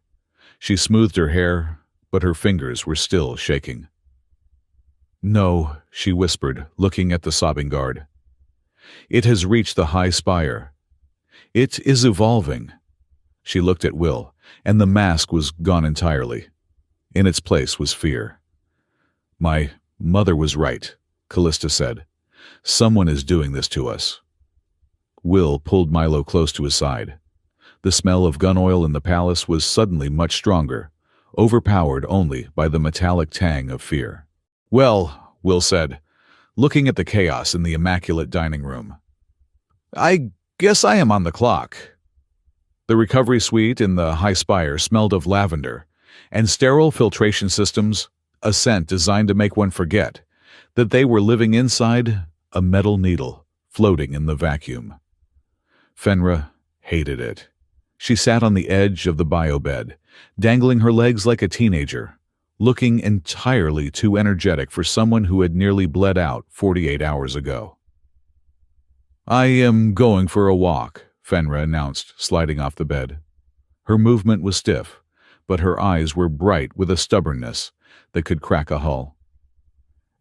She smoothed her hair, but her fingers were still shaking. "No," she whispered, looking at the sobbing guard. "It has reached the high spire. It is evolving." She looked at Will, and the mask was gone entirely. In its place was fear. "My mother was right," Callista said. "Someone is doing this to us." Will pulled Milo close to his side. The smell of gun oil in the palace was suddenly much stronger, overpowered only by the metallic tang of fear. "Well," Will said, looking at the chaos in the immaculate dining room, "I guess I am on the clock." The recovery suite in the high spire smelled of lavender and sterile filtration systems, a scent designed to make one forget that they were living inside a metal needle floating in the vacuum. Fenra hated it. She sat on the edge of the bio-bed, dangling her legs like a teenager, looking entirely too energetic for someone who had nearly bled out 48 hours ago. "I am going for a walk," Fenra announced, sliding off the bed. Her movement was stiff, but her eyes were bright with a stubbornness that could crack a hull.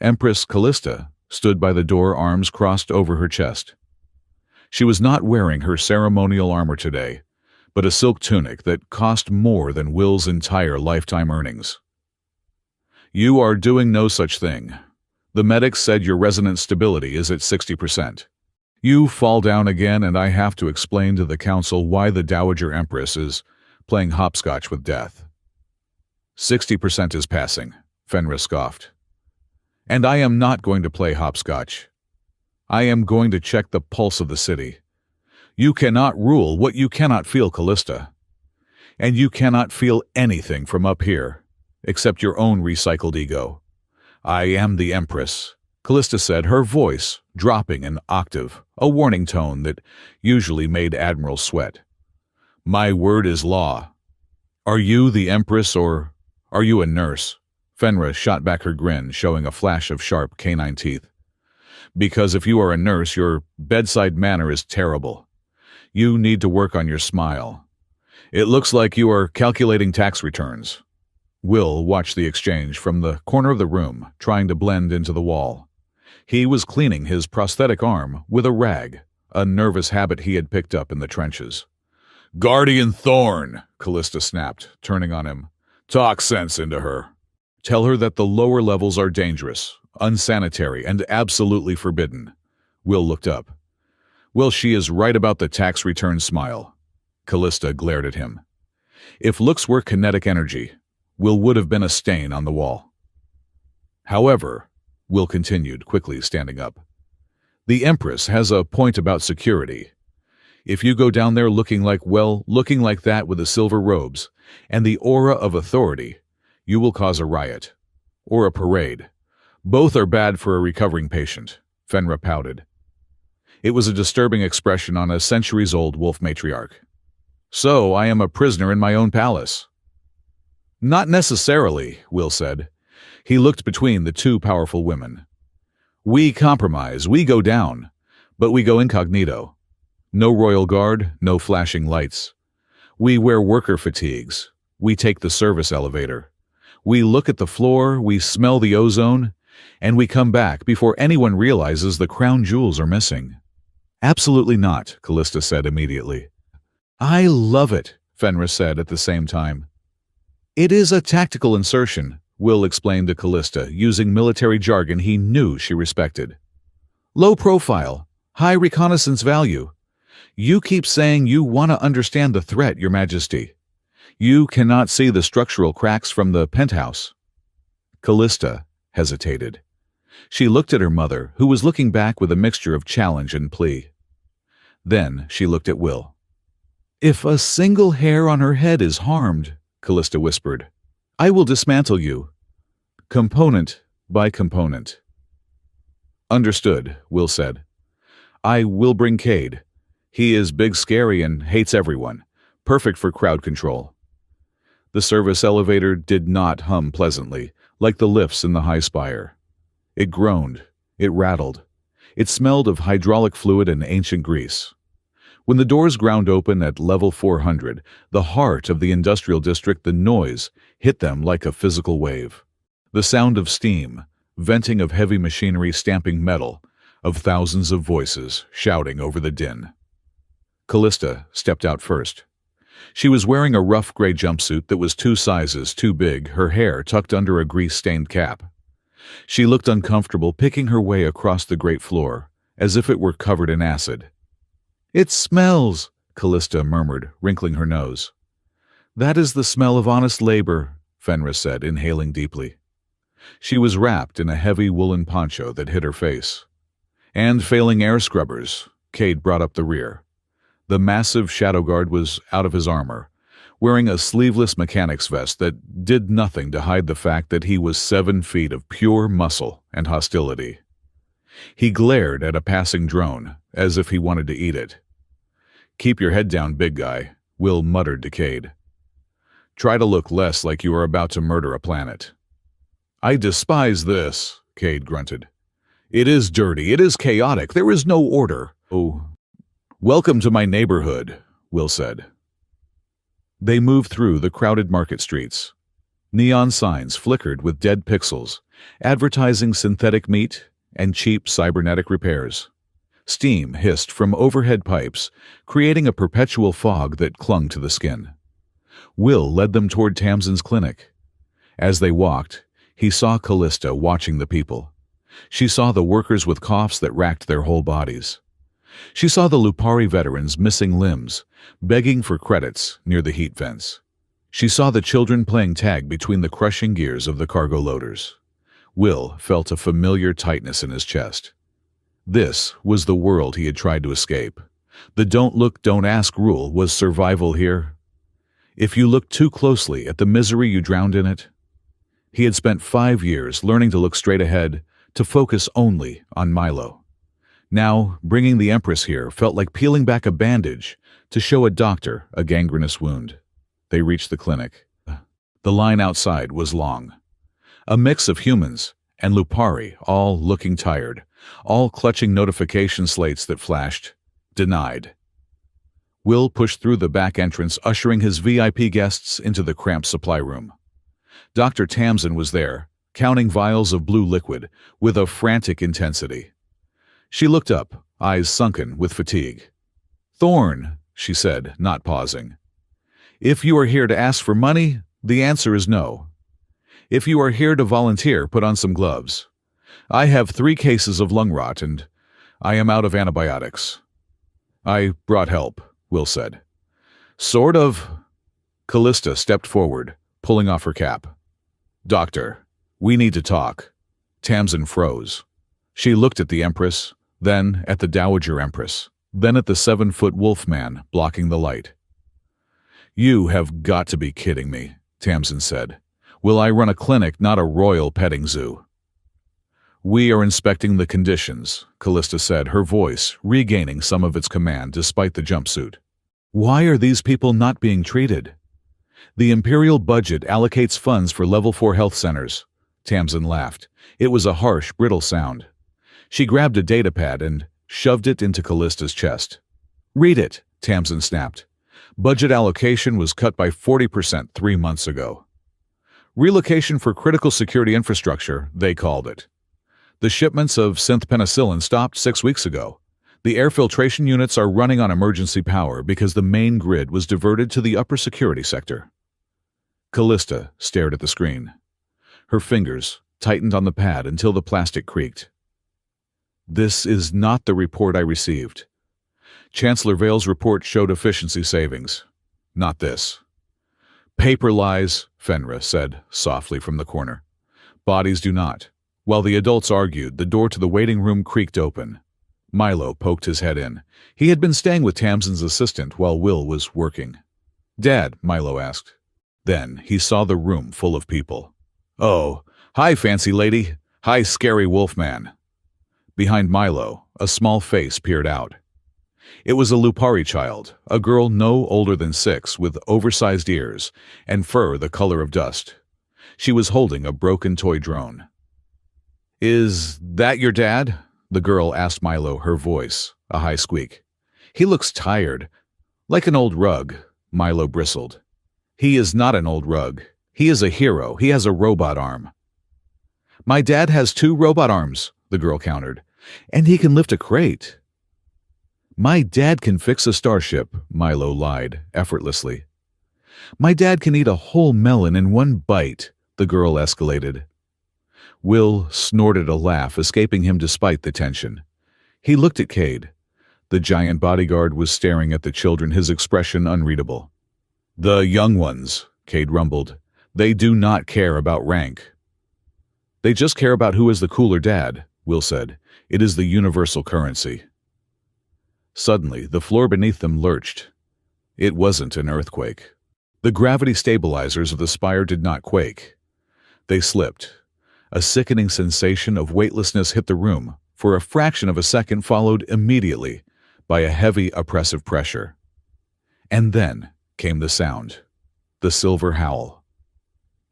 Empress Callista stood by the door, arms crossed over her chest. She was not wearing her ceremonial armor today, but a silk tunic that cost more than Will's entire lifetime earnings. You are doing no such thing. The medics said your resonance stability is at 60%. You fall down again, and I have to explain to the council why the Dowager Empress is playing hopscotch with death. 60% is passing, Fenris scoffed. And I am not going to play hopscotch. I am going to check the pulse of the city. You cannot rule what you cannot feel, Callista. And you cannot feel anything from up here, except your own recycled ego. I am the Empress, Callista said, her voice dropping an octave, a warning tone that usually made admirals sweat. My word is law. Are you the Empress, or are you a nurse? Fenris shot back her grin, showing a flash of sharp canine teeth. Because if you are a nurse, your bedside manner is terrible. You need to work on your smile. It looks like you are calculating tax returns. Will watched the exchange from the corner of the room, trying to blend into the wall. He was cleaning his prosthetic arm with a rag, a nervous habit he had picked up in the trenches. Guardian Thorn, Callista snapped, turning on him. Talk sense into her. Tell her that the lower levels are dangerous, unsanitary, and absolutely forbidden. Will looked up. Well, she is right about the tax return smile. Callista glared at him. If looks were kinetic energy, Will would have been a stain on the wall. However, Will continued, quickly standing up, the Empress has a point about security. If you go down there looking like that with the silver robes and the aura of authority, you will cause a riot. Or a parade. Both are bad for a recovering patient, Fenra pouted. It was a disturbing expression on a centuries-old wolf matriarch. So I am a prisoner in my own palace. Not necessarily, Will said. He looked between the two powerful women. We compromise, we go down, but we go incognito. No royal guard, no flashing lights. We wear worker fatigues. We take the service elevator. We look at the floor, we smell the ozone, and we come back before anyone realizes the crown jewels are missing. Absolutely not, Callista said immediately. I love it, Fenris said at the same time. It is a tactical insertion, Will explained to Callista, using military jargon he knew she respected. Low profile, high reconnaissance value. You keep saying you want to understand the threat, Your Majesty. You cannot see the structural cracks from the penthouse. Callista hesitated. She looked at her mother, who was looking back with a mixture of challenge and plea. Then she looked at Will. If a single hair on her head is harmed, Callista whispered, I will dismantle you. Component by component. Understood, Will said. I will bring Cade. He is big, scary, and hates everyone. Perfect for crowd control. The service elevator did not hum pleasantly, like the lifts in the high spire. It groaned. It rattled. It smelled of hydraulic fluid and ancient grease. When the doors ground open at level 400, the heart of the industrial district, the noise, hit them like a physical wave. The sound of steam, venting of heavy machinery stamping metal, of thousands of voices shouting over the din. Callista stepped out first. She was wearing a rough gray jumpsuit that was 2 sizes too big, her hair tucked under a grease-stained cap. She looked uncomfortable, picking her way across the great floor, as if it were covered in acid. It smells, Callista murmured, wrinkling her nose. That is the smell of honest labor, Fenris said, inhaling deeply. She was wrapped in a heavy woolen poncho that hid her face. And failing air scrubbers, Cade brought up the rear. The massive shadow guard was out of his armor, wearing a sleeveless mechanic's vest that did nothing to hide the fact that he was 7 feet of pure muscle and hostility. He glared at a passing drone, as if he wanted to eat it. Keep your head down, big guy, Will muttered to Cade. Try to look less like you are about to murder a planet. I despise this, Cade grunted. It is dirty, it is chaotic, there is no order. Oh, welcome to my neighborhood, Will said. They moved through the crowded market streets. Neon signs flickered with dead pixels, advertising synthetic meat and cheap cybernetic repairs. Steam hissed from overhead pipes, creating a perpetual fog that clung to the skin. Will led them toward Tamsin's clinic. As they walked, He saw Callista watching the people. She saw the workers with coughs that racked their whole bodies. She saw the Lupari veterans missing limbs, begging for credits near the heat vents. She saw the children playing tag between the crushing gears of the cargo loaders. Will felt a familiar tightness in his chest. This was the world he had tried to escape. The don't look, don't ask rule was survival here. If you looked too closely at the misery, you drowned in it. He had spent 5 years learning to look straight ahead, to focus only on Milo. Now, bringing the Empress here felt like peeling back a bandage to show a doctor a gangrenous wound. They reached the clinic. The line outside was long. A mix of humans and Lupari, all looking tired, all clutching notification slates that flashed, denied. Will pushed through the back entrance, ushering his VIP guests into the cramped supply room. Dr. Tamsin was there, counting vials of blue liquid with a frantic intensity. She looked up, eyes sunken with fatigue. "Thorne," she said, not pausing. "If you are here to ask for money, the answer is no. If you are here to volunteer, put on some gloves. I have 3 cases of lung rot and I am out of antibiotics." "I brought help," Will said. "Sort of." Callista stepped forward, pulling off her cap. "Doctor, we need to talk." Tamsin froze. She looked at the Empress, then at the Dowager Empress, then at the 7-foot wolf man blocking the light. "You have got to be kidding me," Tamsin said. "Will I run a clinic, not a royal petting zoo?" "We are inspecting the conditions," Callista said, her voice regaining some of its command despite the jumpsuit. "Why are these people not being treated?" "The Imperial budget allocates funds for Level 4 health centers." Tamsin laughed. It was a harsh, brittle sound. She grabbed a datapad and shoved it into Callista's chest. "Read it," Tamsin snapped. "Budget allocation was cut by 40% 3 months ago. Relocation for critical security infrastructure, they called it. The shipments of synth penicillin stopped 6 weeks ago. The air filtration units are running on emergency power because the main grid was diverted to the upper security sector." Callista stared at the screen. Her fingers tightened on the pad until the plastic creaked. "This is not the report I received. Chancellor Vale's report showed efficiency savings. Not this." "Paper lies," Fenra said softly from the corner. "Bodies do not." While the adults argued, the door to the waiting room creaked open. Milo poked his head in. He had been staying with Tamsin's assistant while Will was working. "Dad," Milo asked. Then he saw the room full of people. "Oh, hi, fancy lady. Hi, scary wolfman." Behind Milo, a small face peered out. It was a Lupari child, a girl no older than 6 with oversized ears and fur the color of dust. She was holding a broken toy drone. "Is that your dad?" the girl asked Milo, her voice a high squeak. "He looks tired. Like an old rug," Milo bristled. "He is not an old rug. He is a hero. He has a robot arm." "My dad has 2 robot arms," the girl countered. "And he can lift a crate." "My dad can fix a starship," Milo lied effortlessly. "My dad can eat a whole melon in 1 bite," the girl escalated. Will snorted a laugh, escaping him despite the tension. He looked at Cade. The giant bodyguard was staring at the children, his expression unreadable. "The young ones," Cade rumbled. "They do not care about rank." "They just care about who is the cooler dad," Will said. "It is the universal currency." Suddenly, the floor beneath them lurched. It wasn't an earthquake. The gravity stabilizers of the spire did not quake. They slipped. A sickening sensation of weightlessness hit the room, for a fraction of a second, followed immediately by a heavy, oppressive pressure. And then came the sound. The silver howl.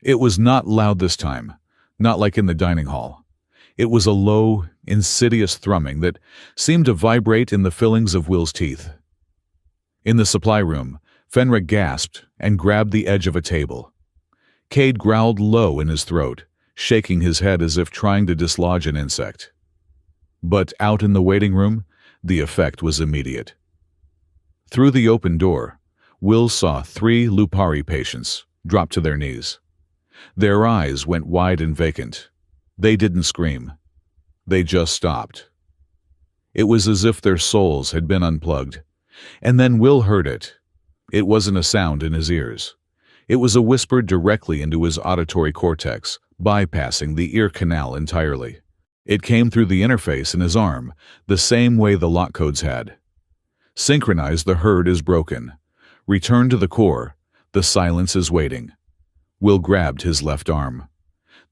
It was not loud this time, not like in the dining hall. It was a low, insidious thrumming that seemed to vibrate in the fillings of Will's teeth. In the supply room, Fenra gasped and grabbed the edge of a table. Cade growled low in his throat, shaking his head as if trying to dislodge an insect. But out in the waiting room, the effect was immediate. Through the open door, Will saw 3 Lupari patients drop to their knees. Their eyes went wide and vacant. They didn't scream. They just stopped. It was as if their souls had been unplugged. And then Will heard it. It wasn't a sound in his ears. It was a whisper directly into his auditory cortex, bypassing the ear canal entirely. It came through the interface in his arm, the same way the lock codes had. Synchronize the herd is broken. Return to the core. The silence is waiting. Will grabbed his left arm.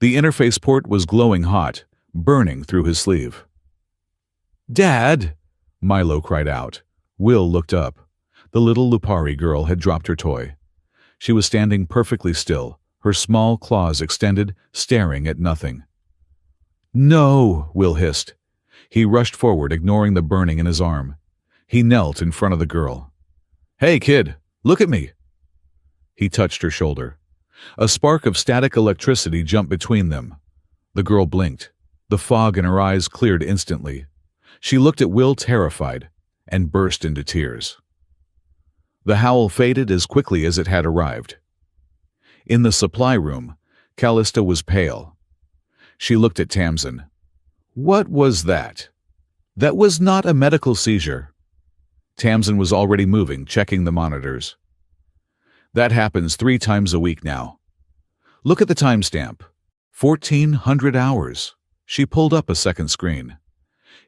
The interface port was glowing hot, burning through his sleeve. "Dad!" Milo cried out. Will looked up. The little Lupari girl had dropped her toy. She was standing perfectly still, her small claws extended, staring at nothing. "No!" Will hissed. He rushed forward, ignoring the burning in his arm. He knelt in front of the girl. "Hey, kid, look at me!" He touched her shoulder. A spark of static electricity jumped between them. The girl blinked. The fog in her eyes cleared instantly. She looked at Will terrified and burst into tears. The howl faded as quickly as it had arrived. In the supply room, Callista was pale. She looked at Tamsin. "What was that?" "That was not a medical seizure." Tamsin was already moving, checking the monitors. "That happens 3 times a week now. Look at the timestamp. 1,400 hours. She pulled up a second screen.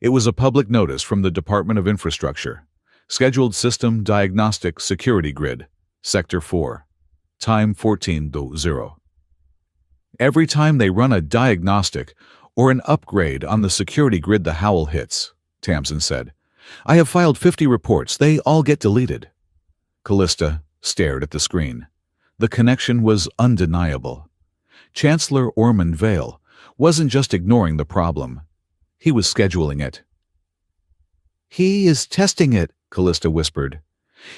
It was a public notice from the Department of Infrastructure. Scheduled System Diagnostic Security Grid, Sector 4. Time 14:0. Every time they run a diagnostic or an upgrade on the security grid, the howl hits, Tamsin said. "I have filed 50 reports. They all get deleted." Callista stared at the screen. The connection was undeniable. Chancellor Ormond Vale wasn't just ignoring the problem. He was scheduling it. "He is testing it," Callista whispered.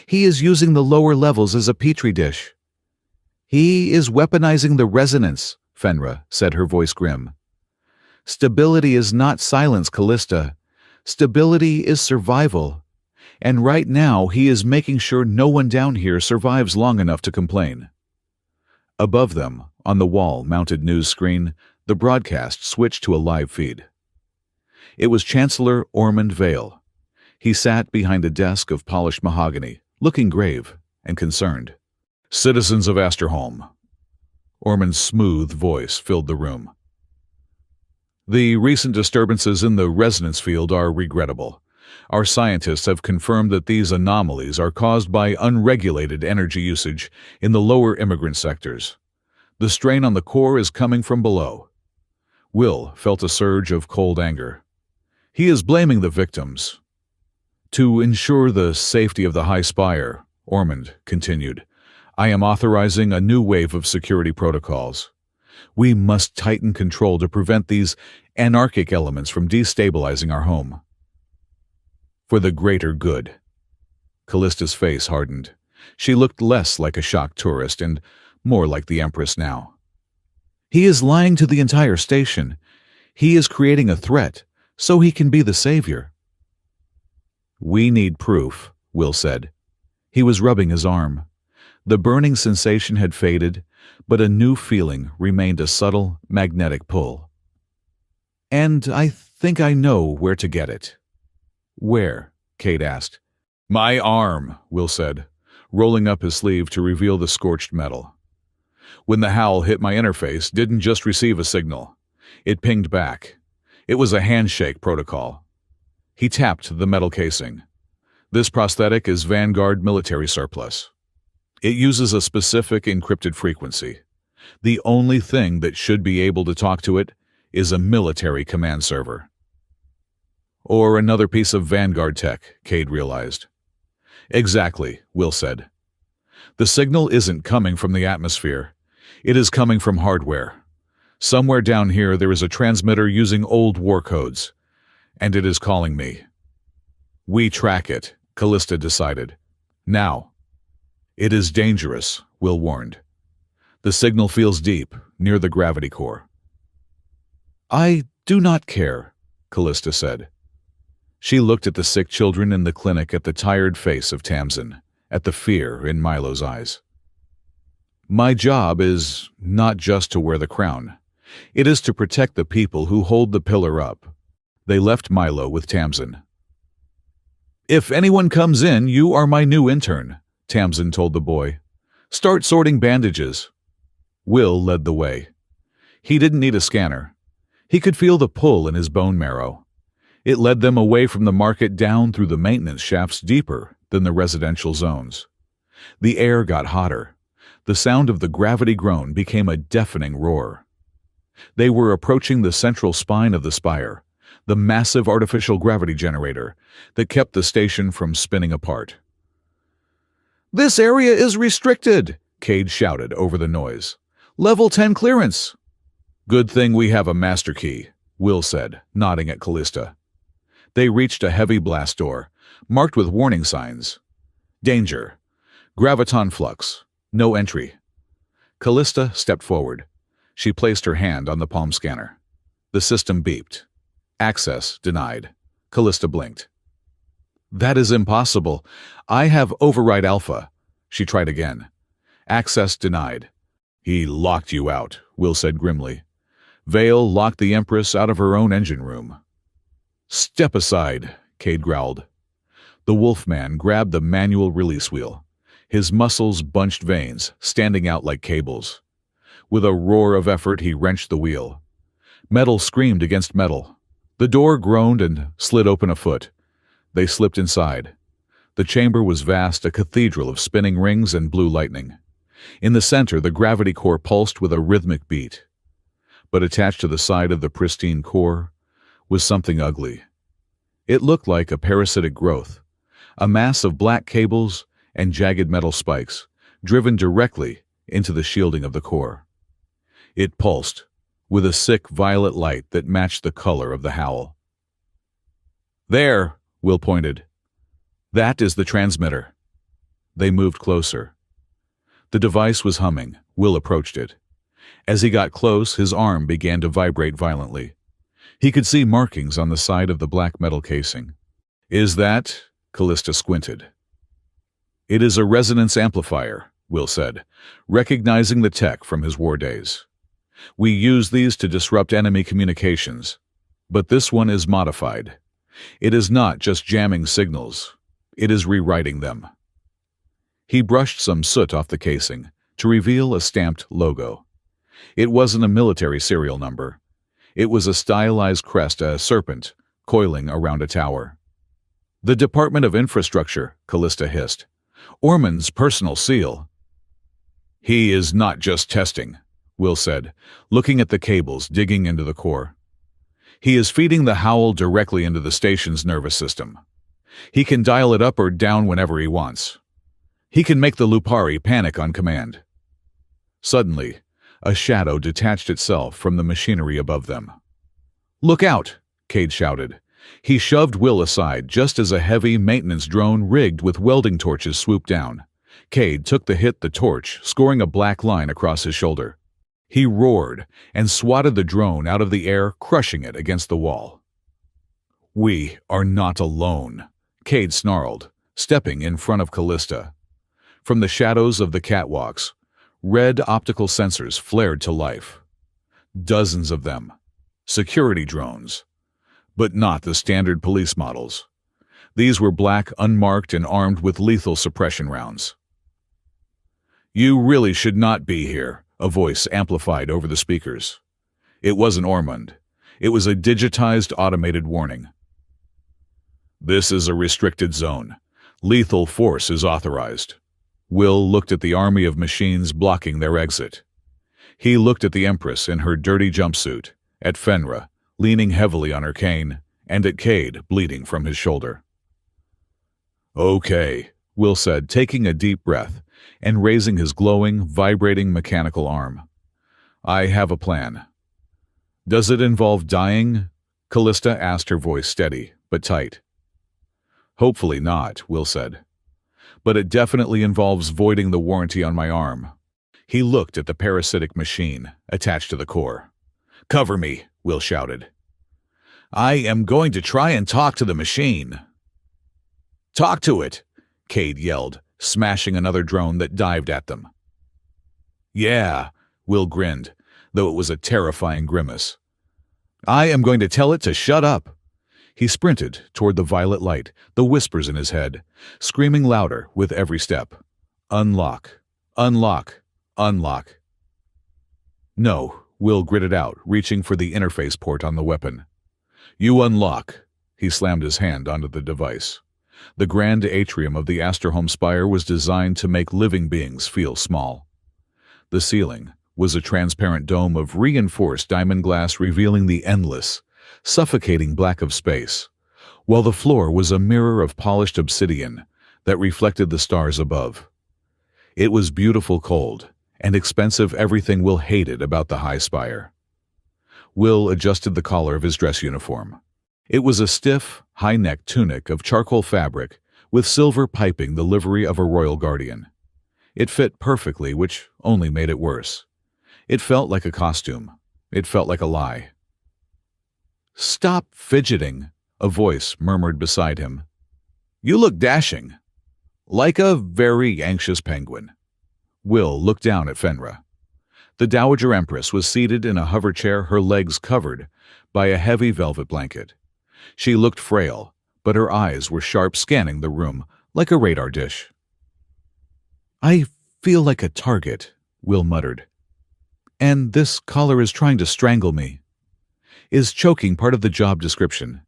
"He is using the lower levels as a petri dish." "He is weaponizing the resonance," Fenra said, her voice grim. "Stability is not silence, Callista. Stability is survival. And right now he is making sure no one down here survives long enough to complain." Above them, on the wall-mounted news screen, the broadcast switched to a live feed. It was Chancellor Ormond Vale. He sat behind a desk of polished mahogany, looking grave and concerned. "Citizens of Asterholm." Ormond's smooth voice filled the room. "The recent disturbances in the resonance field are regrettable. Our scientists have confirmed that these anomalies are caused by unregulated energy usage in the lower immigrant sectors. The strain on the core is coming from below." Will felt a surge of cold anger. He is blaming the victims. "To ensure the safety of the High Spire," Ormond continued, "I am authorizing a new wave of security protocols. We must tighten control to prevent these anarchic elements from destabilizing our home. For the greater good." Callista's face hardened. She looked less like a shocked tourist and more like the Empress now. "He is lying to the entire station. He is creating a threat, so he can be the savior." "We need proof," Will said. He was rubbing his arm. The burning sensation had faded, but a new feeling remained, a subtle, magnetic pull. "And I think I know where to get it." "Where?" Kate asked. "My arm," Will said, rolling up his sleeve to reveal the scorched metal. "When the howl hit my interface, didn't just receive a signal. It pinged back. It was a handshake protocol." He tapped the metal casing. "This prosthetic is Vanguard military surplus. It uses a specific encrypted frequency. The only thing that should be able to talk to it is a military command server." "Or another piece of Vanguard tech," Cade realized. "Exactly," Will said. "The signal isn't coming from the atmosphere. It is coming from hardware. Somewhere down here there is a transmitter using old war codes, and it is calling me. We track it," Callista decided. "Now." "It is dangerous," Will warned. "The signal feels deep, near the gravity core." "I do not care," Callista said. She looked at the sick children in the clinic, at the tired face of Tamsin, at the fear in Milo's eyes. My job is not just to wear the crown. It is to protect the people who hold the pillar up. They left Milo with Tamsin. If anyone comes in, you are my new intern, Tamsin told the boy. Start sorting bandages. Will led the way. He didn't need a scanner. He could feel the pull in his bone marrow. It led them away from the market down through the maintenance shafts deeper than the residential zones. The air got hotter. The sound of the gravity groan became a deafening roar. They were approaching the central spine of the spire, the massive artificial gravity generator that kept the station from spinning apart. "This area is restricted," Cade shouted over the noise. "Level 10 clearance." "Good thing we have a master key," Will said, nodding at Callista. They reached a heavy blast door, marked with warning signs. Danger. Graviton flux. No entry. Callista stepped forward. She placed her hand on the palm scanner. The system beeped. Access denied. Callista blinked. "That is impossible. I have override alpha." She tried again. Access denied. "He locked you out," Will said grimly. Vale locked the Empress out of her own engine room. "Step aside," Cade growled. The Wolfman grabbed the manual release wheel, his muscles bunched veins standing out like cables. With a roar of effort, he wrenched the wheel. Metal screamed against metal. The door groaned and slid open a foot. They slipped inside. The chamber was vast, a cathedral of spinning rings and blue lightning. In the center, the gravity core pulsed with a rhythmic beat. But attached to the side of the pristine core was something ugly. It looked like a parasitic growth, a mass of black cables and jagged metal spikes, driven directly into the shielding of the core. It pulsed, with a sick violet light that matched the color of the howl. "There," Will pointed. "That is the transmitter." They moved closer. The device was humming. Will approached it. As he got close, his arm began to vibrate violently. He could see markings on the side of the black metal casing. "Is that?" Callista squinted. "It is a resonance amplifier," Will said, recognizing the tech from his war days. "We use these to disrupt enemy communications, but this one is modified. It is not just jamming signals, it is rewriting them." He brushed some soot off the casing to reveal a stamped logo. It wasn't a military serial number. It was a stylized crest, a serpent, coiling around a tower. "The Department of Infrastructure," Callista hissed. "Orman's personal seal." "He is not just testing," Will said, looking at the cables digging into the core. "He is feeding the howl directly into the station's nervous system. He can dial it up or down whenever he wants. He can make the Lupari panic on command." Suddenly, a shadow detached itself from the machinery above them. "Look out!" Cade shouted. He shoved Will aside just as a heavy maintenance drone rigged with welding torches swooped down. Cade took the hit the torch, scoring a black line across his shoulder. He roared and swatted the drone out of the air, crushing it against the wall. "We are not alone," Cade snarled, stepping in front of Callista. From the shadows of the catwalks, red optical sensors flared to life. Dozens of them. Security drones. But not the standard police models. These were black, unmarked, and armed with lethal suppression rounds. "You really should not be here," a voice amplified over the speakers. It wasn't Ormond. It was a digitized automated warning. "This is a restricted zone. Lethal force is authorized." Will looked at the army of machines blocking their exit. He looked at the Empress in her dirty jumpsuit, at Fenra, leaning heavily on her cane, and at Cade, bleeding from his shoulder. "Okay," Will said, taking a deep breath and raising his glowing, vibrating mechanical arm. "I have a plan." "Does it involve dying?" Callista asked, her voice steady, but tight. "Hopefully not," Will said. "But it definitely involves voiding the warranty on my arm." He looked at the parasitic machine attached to the core. "Cover me," Will shouted. "I am going to try and talk to the machine." "Talk to it," Cade yelled, smashing another drone that dived at them. Yeah, Will grinned, though it was a terrifying grimace. I am going to tell it to shut up. He sprinted toward the violet light, the whispers in his head, screaming louder with every step. Unlock, unlock, unlock. No, Will gritted out, reaching for the interface port on the weapon. You unlock. He slammed his hand onto the device. The grand atrium of the Astorholm Spire was designed to make living beings feel small. The ceiling was a transparent dome of reinforced diamond glass revealing the endless, suffocating black of space, while the floor was a mirror of polished obsidian that reflected the stars above. It was beautiful cold and expensive everything Will hated about the high spire. Will adjusted the collar of his dress uniform. It was a stiff, high-necked tunic of charcoal fabric with silver piping the livery of a royal guardian. It fit perfectly, which only made it worse. It felt like a costume. It felt like a lie. Stop fidgeting, a voice murmured beside him. You look dashing, like a very anxious penguin. Will looked down at Fenra. The Dowager Empress was seated in a hover chair, her legs covered by a heavy velvet blanket. She looked frail, but her eyes were sharp, scanning the room like a radar dish. I feel like a target, Will muttered. And this collar is trying to strangle me. Is choking part of the job description?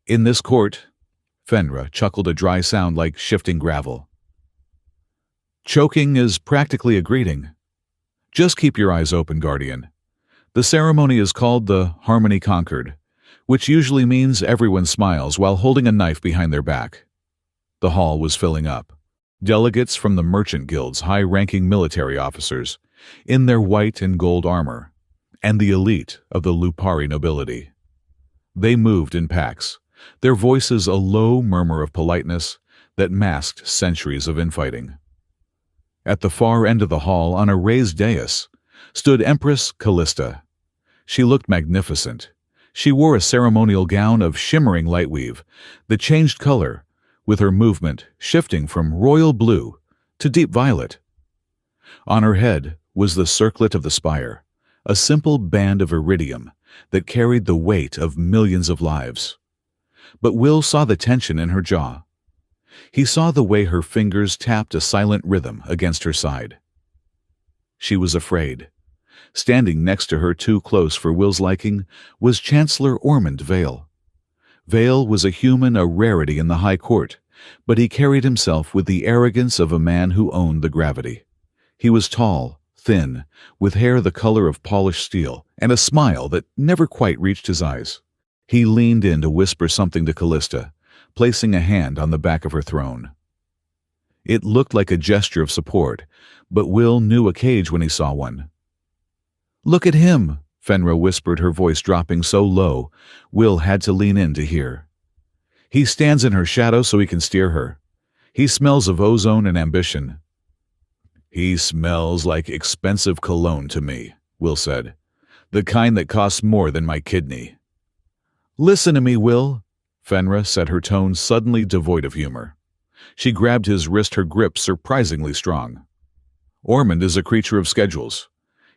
In this court, Fenra chuckled, a dry sound like shifting gravel. Choking is practically a greeting. Just keep your eyes open, Guardian. The ceremony is called the Harmony Conquered, which usually means everyone smiles while holding a knife behind their back. The hall was filling up. Delegates from the merchant guild's high-ranking military officers, in their white and gold armor, and the elite of the Lupari nobility. They moved in packs, their voices a low murmur of politeness that masked centuries of infighting. At the far end of the hall, on a raised dais, stood Empress Callista. She looked magnificent. She wore a ceremonial gown of shimmering lightweave that changed color, with her movement shifting from royal blue to deep violet. On her head was the circlet of the spire, a simple band of iridium that carried the weight of millions of lives. But Will saw the tension in her jaw. He saw the way her fingers tapped a silent rhythm against her side. She was afraid. Standing next to her, too close for Will's liking, was Chancellor Ormond Vale. Vale was a human, a rarity in the High Court, but he carried himself with the arrogance of a man who owned the gravity. He was tall, thin, with hair the color of polished steel, and a smile that never quite reached his eyes. He leaned in to whisper something to Callista, placing a hand on the back of her throne. It looked like a gesture of support, but Will knew a cage when he saw one. Look at him, Fenra whispered, her voice dropping so low Will had to lean in to hear. He stands in her shadow so he can steer her. He smells of ozone and ambition. He smells like expensive cologne to me, Will said. The kind that costs more than my kidney. Listen to me, Will, Fenra said, her tone suddenly devoid of humor. She grabbed his wrist, her grip surprisingly strong. Ormond is a creature of schedules.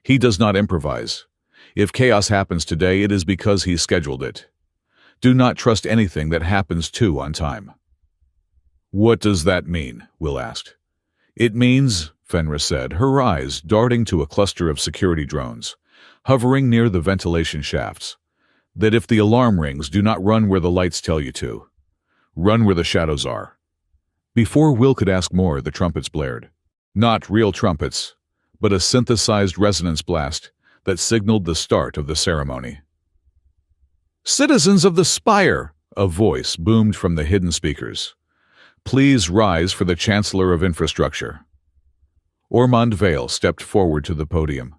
He does not improvise. If chaos happens today, it is because he scheduled it. Do not trust anything that happens too on time. What does that mean? Will asked. It means, Fenra said, her eyes darting to a cluster of security drones, hovering near the ventilation shafts, that if the alarm rings, do not run where the lights tell you to. Run where the shadows are. Before Will could ask more, the trumpets blared. Not real trumpets, but a synthesized resonance blast that signaled the start of the ceremony. Citizens of the Spire, a voice boomed from the hidden speakers. Please rise for the Chancellor of Infrastructure. Ormond Vale stepped forward to the podium.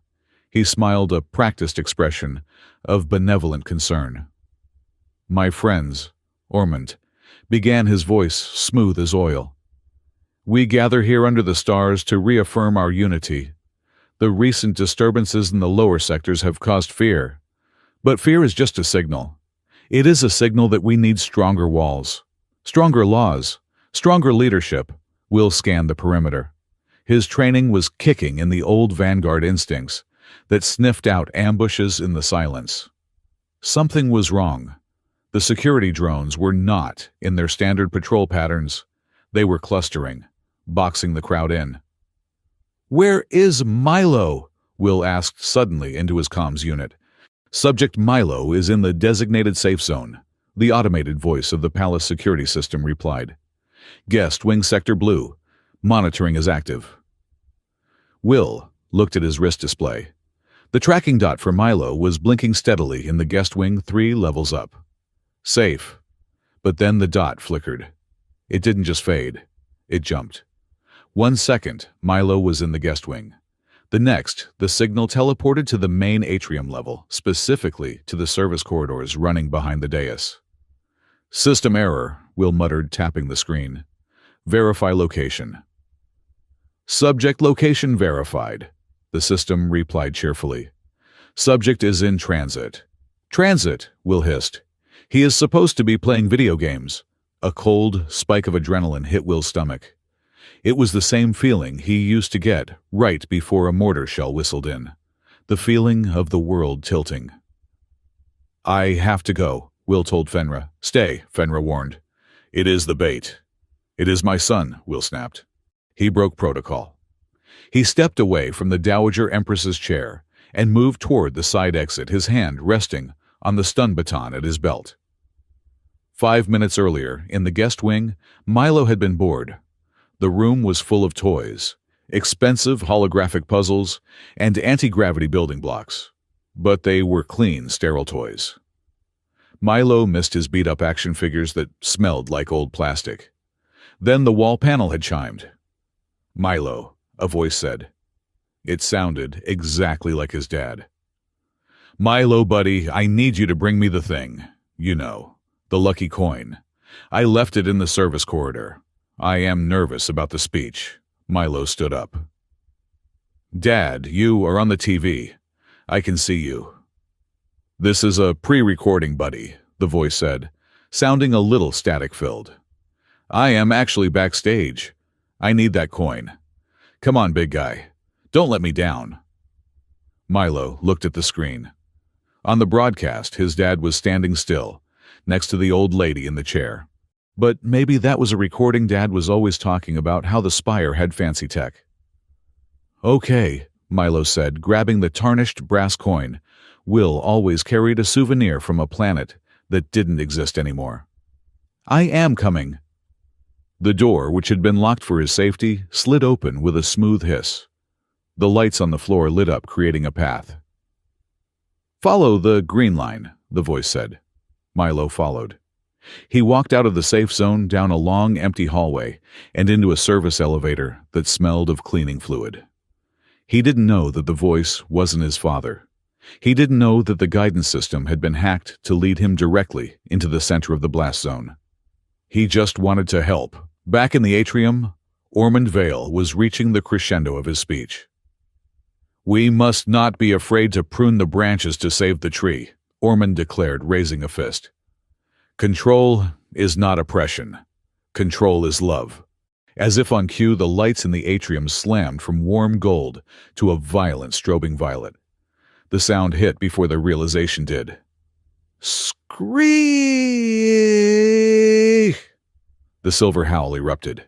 He smiled, a practiced expression of benevolent concern. My friends, Ormond, began, his voice smooth as oil. We gather here under the stars to reaffirm our unity. The recent disturbances in the lower sectors have caused fear. But fear is just a signal. It is a signal that we need stronger walls, stronger laws, stronger leadership. Will scanned the perimeter. His training was kicking in the old vanguard instincts that sniffed out ambushes in the silence. Something was wrong. The security drones were not in their standard patrol patterns. They were clustering, boxing the crowd in. "Where is Milo?" Will asked suddenly into his comms unit. "Subject Milo is in the designated safe zone," the automated voice of the palace security system replied. "Guest Wing Sector Blue. Monitoring is active." Will looked at his wrist display. The tracking dot for Milo was blinking steadily in the guest wing 3 levels up. Safe. But then the dot flickered. It didn't just fade. It jumped. 1 second, Milo was in the guest wing. The next, the signal teleported to the main atrium level, specifically to the service corridors running behind the dais. "System error," Will muttered, tapping the screen. "Verify location." "Subject location verified," the system replied cheerfully. "Subject is in transit." "Transit," Will hissed. "He is supposed to be playing video games." A cold spike of adrenaline hit Will's stomach. It was the same feeling he used to get right before a mortar shell whistled in. The feeling of the world tilting. "I have to go," Will told Fenra. "Stay," Fenra warned. "It is the bait." "It is my son," Will snapped. He broke protocol. He stepped away from the Dowager Empress's chair and moved toward the side exit, his hand resting on the stun baton at his belt. 5 minutes earlier, in the guest wing, Milo had been bored. The room was full of toys, expensive holographic puzzles, and anti-gravity building blocks. But they were clean, sterile toys. Milo missed his beat-up action figures that smelled like old plastic. Then the wall panel had chimed. "Milo," a voice said. It sounded exactly like his dad. "Milo, buddy, I need you to bring me the thing. You know, the lucky coin. I left it in the service corridor. I am nervous about the speech." Milo stood up. "Dad, you are on the TV. I can see you." "This is a pre-recording, buddy," the voice said, sounding a little static-filled. "I am actually backstage. I need that coin. Come on, big guy. Don't let me down." Milo looked at the screen. On the broadcast, his dad was standing still, next to the old lady in the chair. But maybe that was a recording. Dad was always talking about how the Spire had fancy tech. "Okay," Milo said, grabbing the tarnished brass coin. Will always carried a souvenir from a planet that didn't exist anymore. "I am coming." The door, which had been locked for his safety, slid open with a smooth hiss. The lights on the floor lit up, creating a path. "Follow the green line," the voice said. Milo followed. He walked out of the safe zone, down a long, empty hallway, and into a service elevator that smelled of cleaning fluid. He didn't know that the voice wasn't his father. He didn't know that the guidance system had been hacked to lead him directly into the center of the blast zone. He just wanted to help. Back in the atrium, Ormond Vale was reaching the crescendo of his speech. "We must not be afraid to prune the branches to save the tree," Ormond declared, raising a fist. "Control is not oppression. Control is love." As if on cue, the lights in the atrium slammed from warm gold to a violent strobing violet. The sound hit before the realization did. "Screech!" The silver howl erupted.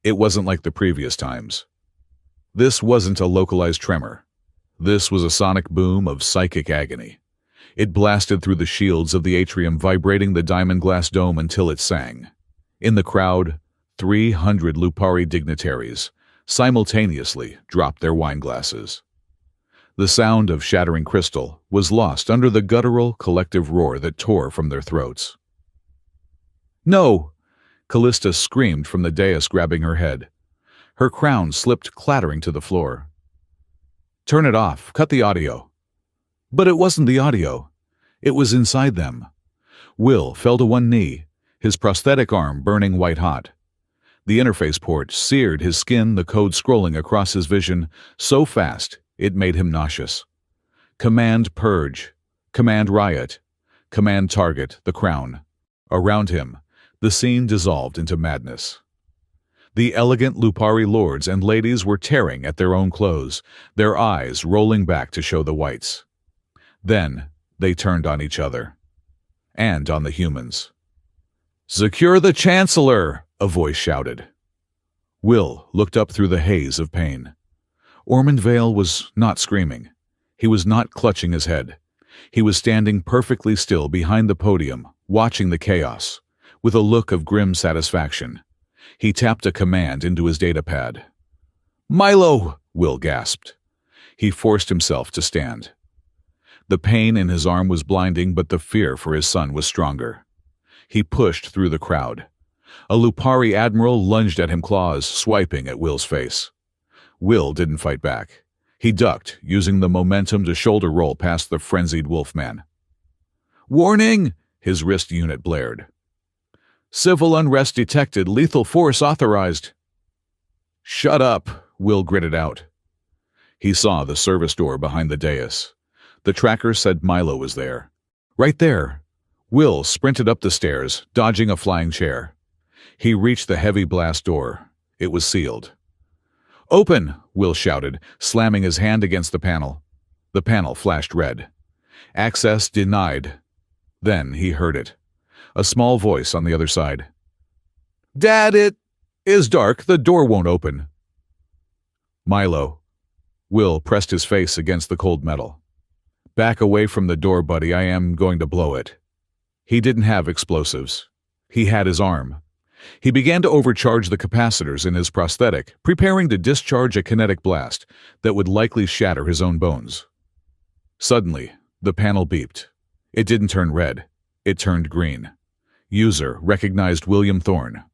It wasn't like the previous times. This wasn't a localized tremor. This was a sonic boom of psychic agony. It blasted through the shields of the atrium, vibrating the diamond glass dome until it sang. In the crowd, 300 Lupari dignitaries simultaneously dropped their wine glasses. The sound of shattering crystal was lost under the guttural, collective roar that tore from their throats. "No!" Callista screamed from the dais, grabbing her head. Her crown slipped clattering to the floor. "Turn it off. Cut the audio." But it wasn't the audio. It was inside them. Will fell to one knee, his prosthetic arm burning white-hot. The interface port seared his skin, the code scrolling across his vision so fast it made him nauseous. Command Purge. Command Riot. Command Target, the crown. Around him, the scene dissolved into madness. The elegant Lupari lords and ladies were tearing at their own clothes, their eyes rolling back to show the whites. Then they turned on each other. And on the humans. "Secure the Chancellor!" a voice shouted. Will looked up through the haze of pain. Ormond Vale was not screaming. He was not clutching his head. He was standing perfectly still behind the podium, watching the chaos, with a look of grim satisfaction. He tapped a command into his datapad. "Milo!" Will gasped. He forced himself to stand. The pain in his arm was blinding, but the fear for his son was stronger. He pushed through the crowd. A Lupari admiral lunged at him, claws swiping at Will's face. Will didn't fight back. He ducked, using the momentum to shoulder roll past the frenzied wolfman. "Warning!" his wrist unit blared. "Civil unrest detected, lethal force authorized." "Shut up," Will gritted out. He saw the service door behind the dais. The tracker said Milo was there. Right there. Will sprinted up the stairs, dodging a flying chair. He reached the heavy blast door. It was sealed. "Open!" Will shouted, slamming his hand against the panel. The panel flashed red. Access denied. Then he heard it. A small voice on the other side. "Dad, it is dark. The door won't open." "Milo." Will pressed his face against the cold metal. "Back away from the door, buddy. I am going to blow it." He didn't have explosives. He had his arm. He began to overcharge the capacitors in his prosthetic, preparing to discharge a kinetic blast that would likely shatter his own bones. Suddenly, the panel beeped. It didn't turn red. It turned green. User recognized William Thorne.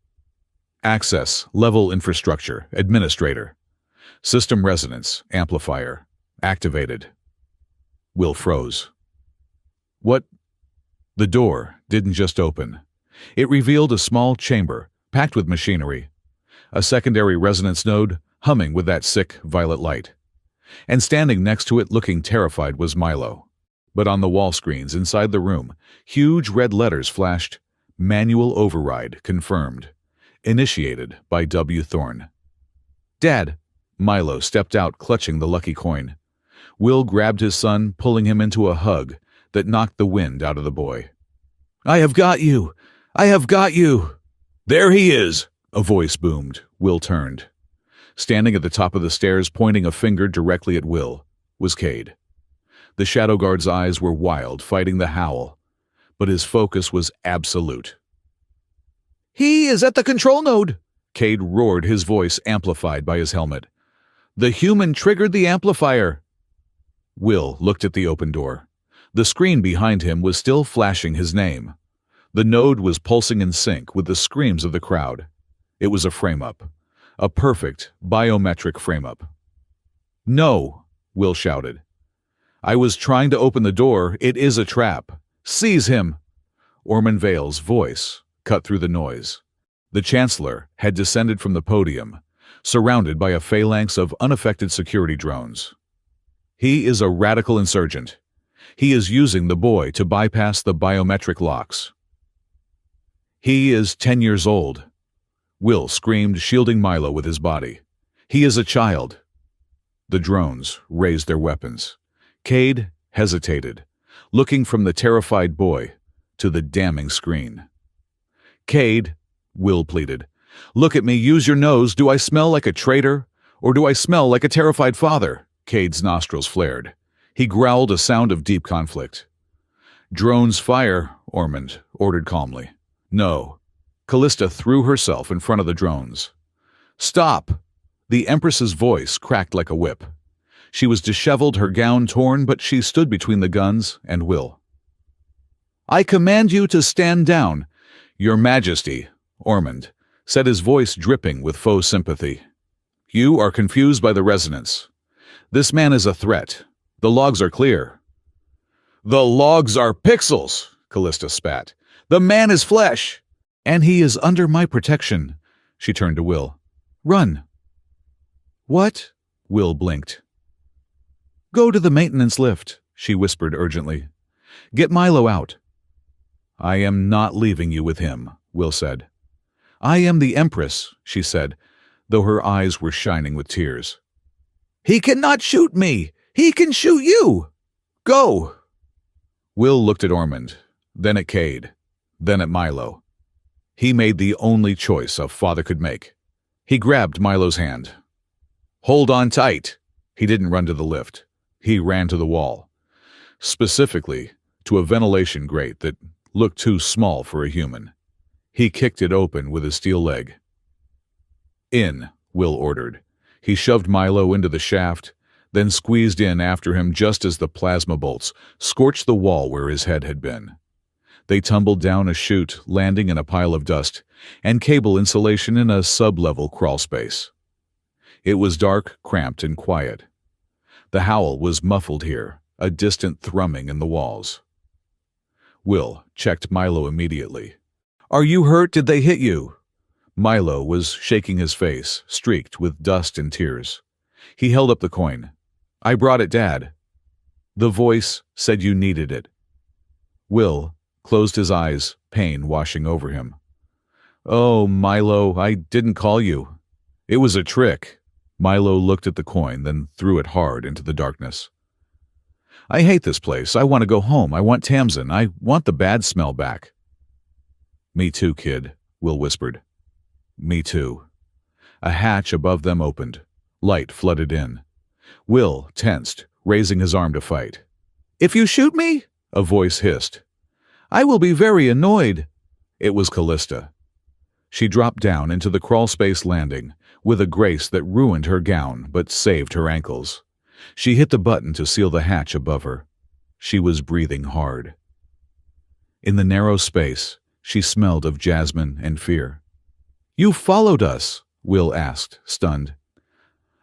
Access, level infrastructure, administrator. System resonance, amplifier, activated. Will froze. What? The door didn't just open. It revealed a small chamber, packed with machinery. A secondary resonance node, humming with that sick violet light. And standing next to it, looking terrified, was Milo. But on the wall screens inside the room, huge red letters flashed, "Manual override confirmed. Initiated by W. Thorne." "Dad!" Milo stepped out, clutching the lucky coin. Will grabbed his son, pulling him into a hug that knocked the wind out of the boy. "I have got you! I have got you!" "There he is!" a voice boomed. Will turned. Standing at the top of the stairs, pointing a finger directly at Will, was Cade. The Shadow Guard's eyes were wild, fighting the howl, but his focus was absolute. "He is at the control node!" Cade roared, his voice amplified by his helmet. "The human triggered the amplifier!" Will looked at the open door. The screen behind him was still flashing his name. The node was pulsing in sync with the screams of the crowd. It was a frame-up. A perfect, biometric frame-up. "No!" Will shouted. "I was trying to open the door. It is a trap. Seize him!" Ormond Vale's voice cut through the noise. The Chancellor had descended from the podium, surrounded by a phalanx of unaffected security drones. "He is a radical insurgent. He is using the boy to bypass the biometric locks. He is 10 years old." Will screamed, shielding Milo with his body. "He is a child." The drones raised their weapons. Cade hesitated, looking from the terrified boy to the damning screen. "Cade," Will pleaded, "look at me, use your nose. Do I smell like a traitor, or do I smell like a terrified father?" Cade's nostrils flared. He growled, a sound of deep conflict. "Drones fire," Ormond ordered calmly. "No." Callista threw herself in front of the drones. "Stop!" The Empress's voice cracked like a whip. She was disheveled, her gown torn, but she stood between the guns and Will. "I command you to stand down." "Your Majesty," Ormond said, his voice dripping with faux sympathy. "You are confused by the resonance. This man is a threat. The logs are clear." "The logs are pixels," Callista spat. "The man is flesh." "And he is under my protection." She turned to Will. "Run." "What?" Will blinked. "Go to the maintenance lift," she whispered urgently. "Get Milo out." "I am not leaving you with him," Will said. "I am the Empress," she said. though her eyes were shining with tears. "He cannot shoot me! He can shoot you! Go!" Will looked at Ormond, then at Cade, then at Milo. He made the only choice a father could make. He grabbed Milo's hand. "Hold on tight." He didn't run to the lift. He ran to the wall. Specifically, to a ventilation grate that looked too small for a human. He kicked it open with his steel leg. "In," Will ordered. He shoved Milo into the shaft, then squeezed in after him just as the plasma bolts scorched the wall where his head had been. They tumbled down a chute, landing in a pile of dust and cable insulation in a sub-level crawl space. It was dark, cramped, and quiet. The howl was muffled here, a distant thrumming in the walls. Will checked Milo immediately. "Are you hurt? Did they hit you?" Milo was shaking his face, streaked with dust and tears. He held up the coin. "I brought it, Dad." "The voice said you needed it." Will closed his eyes, pain washing over him. "Oh, Milo, I didn't call you. It was a trick." Milo looked at the coin, then threw it hard into the darkness. "I hate this place. I want to go home. I want Tamsin. I want the bad smell back." "Me too, kid," Will whispered. "Me too." A hatch above them opened. Light flooded in. Will tensed, raising his arm to fight. "If you shoot me," a voice hissed. "I will be very annoyed." It was Callista. She dropped down into the crawlspace landing with a grace that ruined her gown but saved her ankles. She hit the button to seal the hatch above her. She was breathing hard. In the narrow space, she smelled of jasmine and fear. "You followed us," Will asked, stunned.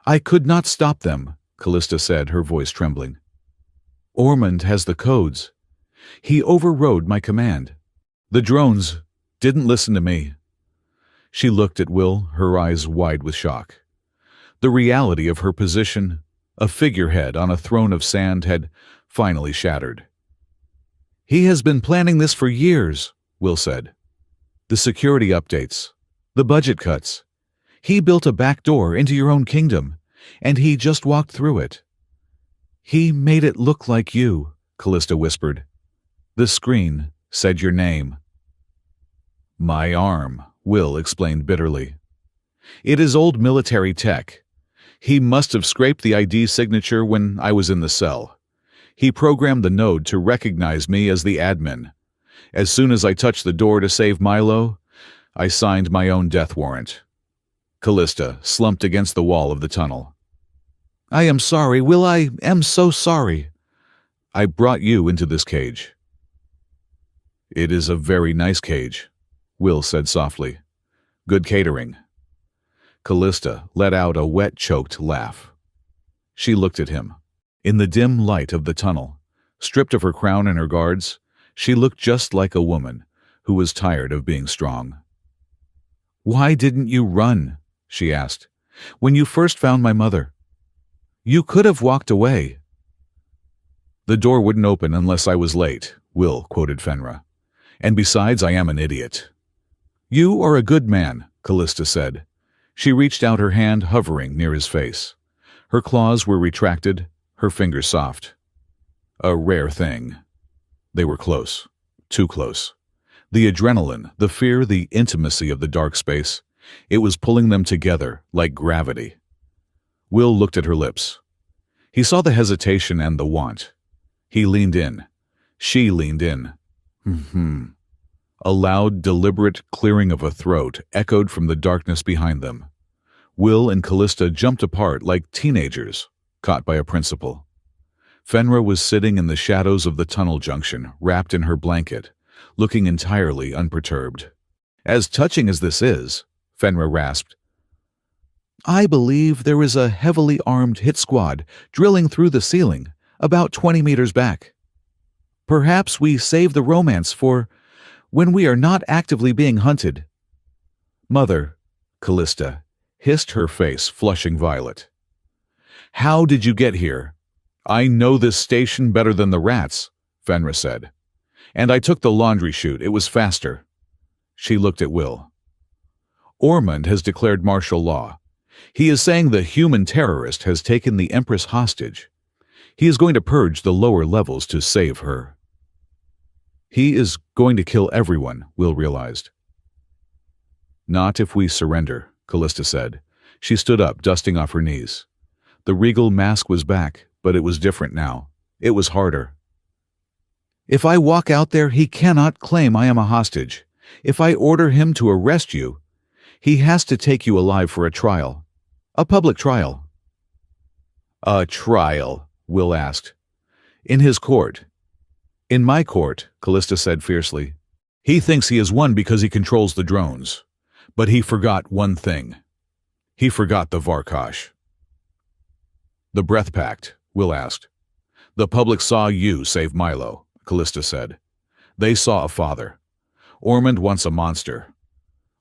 "I could not stop them," Callista said, her voice trembling. "Ormond has the codes. He overrode my command. The drones didn't listen to me." She looked at Will, her eyes wide with shock. The reality of her position, a figurehead on a throne of sand, had finally shattered. "He has been planning this for years," Will said. "The security updates, the budget cuts. He built a back door into your own kingdom, and he just walked through it." "He made it look like you," Callista whispered. "The screen said your name." "My arm," Will explained bitterly. "It is old military tech. He must have scraped the ID signature when I was in the cell. He programmed the node to recognize me as the admin. As soon as I touched the door to save Milo, I signed my own death warrant." Callista slumped against the wall of the tunnel. "I am sorry, Will. I am so sorry." "I brought you into this cage." "It is a very nice cage," Will said softly. "Good catering." Callista let out a wet, choked laugh. She looked at him. In the dim light of the tunnel, stripped of her crown and her guards, she looked just like a woman who was tired of being strong. "Why didn't you run?" she asked. "When you first found my mother? You could have walked away." "The door wouldn't open unless I was late," Will quoted Fenra. "And besides, I am an idiot." "You are a good man," Callista said. She reached out her hand, hovering near his face. Her claws were retracted, her fingers soft. A rare thing. They were close. Too close. The adrenaline, the fear, the intimacy of the dark space, it was pulling them together like gravity. Will looked at her lips. He saw the hesitation and the want. He leaned in. She leaned in. A loud, deliberate clearing of a throat echoed from the darkness behind them. Will and Callista jumped apart like teenagers, caught by a principal. Fenra was sitting in the shadows of the tunnel junction, wrapped in her blanket, looking entirely unperturbed. "As touching as this is," Fenra rasped, "I believe there is a heavily armed hit squad drilling through the ceiling, about 20 meters back. Perhaps we save the romance for when we are not actively being hunted." "Mother," Callista hissed, her face flushing violet. "How did you get here?" "I know this station better than the rats," Fenra said. "And I took the laundry chute. It was faster." She looked at Will. "Ormond has declared martial law. He is saying the human terrorist has taken the Empress hostage. He is going to purge the lower levels to save her. He is going to kill everyone, Will realized. Not if we surrender, Callista said. She stood up, dusting off her knees. The regal mask was back, but it was different now. It was harder. If I walk out there, he cannot claim I am a hostage. If I order him to arrest you, he has to take you alive for a trial. A public trial. A trial, Will asked. In his court. In my court, Callista said fiercely. He thinks he has won because he controls the drones. But he forgot one thing. He forgot the Varkosh. The breath pact, Will asked. The public saw you save Milo, Callista said. They saw a father. Ormond wants a monster.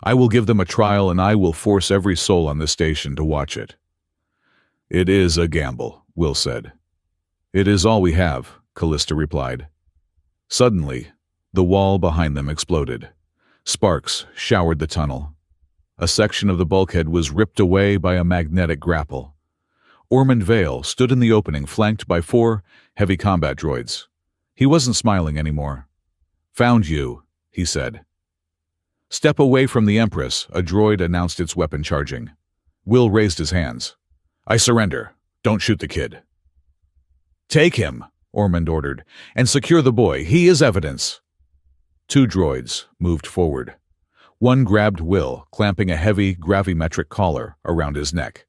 I will give them a trial and I will force every soul on this station to watch it. It is a gamble, Will said. It is all we have, Callista replied. Suddenly, the wall behind them exploded. Sparks showered the tunnel. A section of the bulkhead was ripped away by a magnetic grapple. Ormond Vale stood in the opening, flanked by 4 heavy combat droids. He wasn't smiling anymore. Found you, he said. Step away from the Empress, a droid announced its weapon charging. Will raised his hands. I surrender. Don't shoot the kid. Take him, Ormond ordered, and secure the boy. He is evidence. 2 droids moved forward. One grabbed Will, clamping a heavy gravimetric collar around his neck.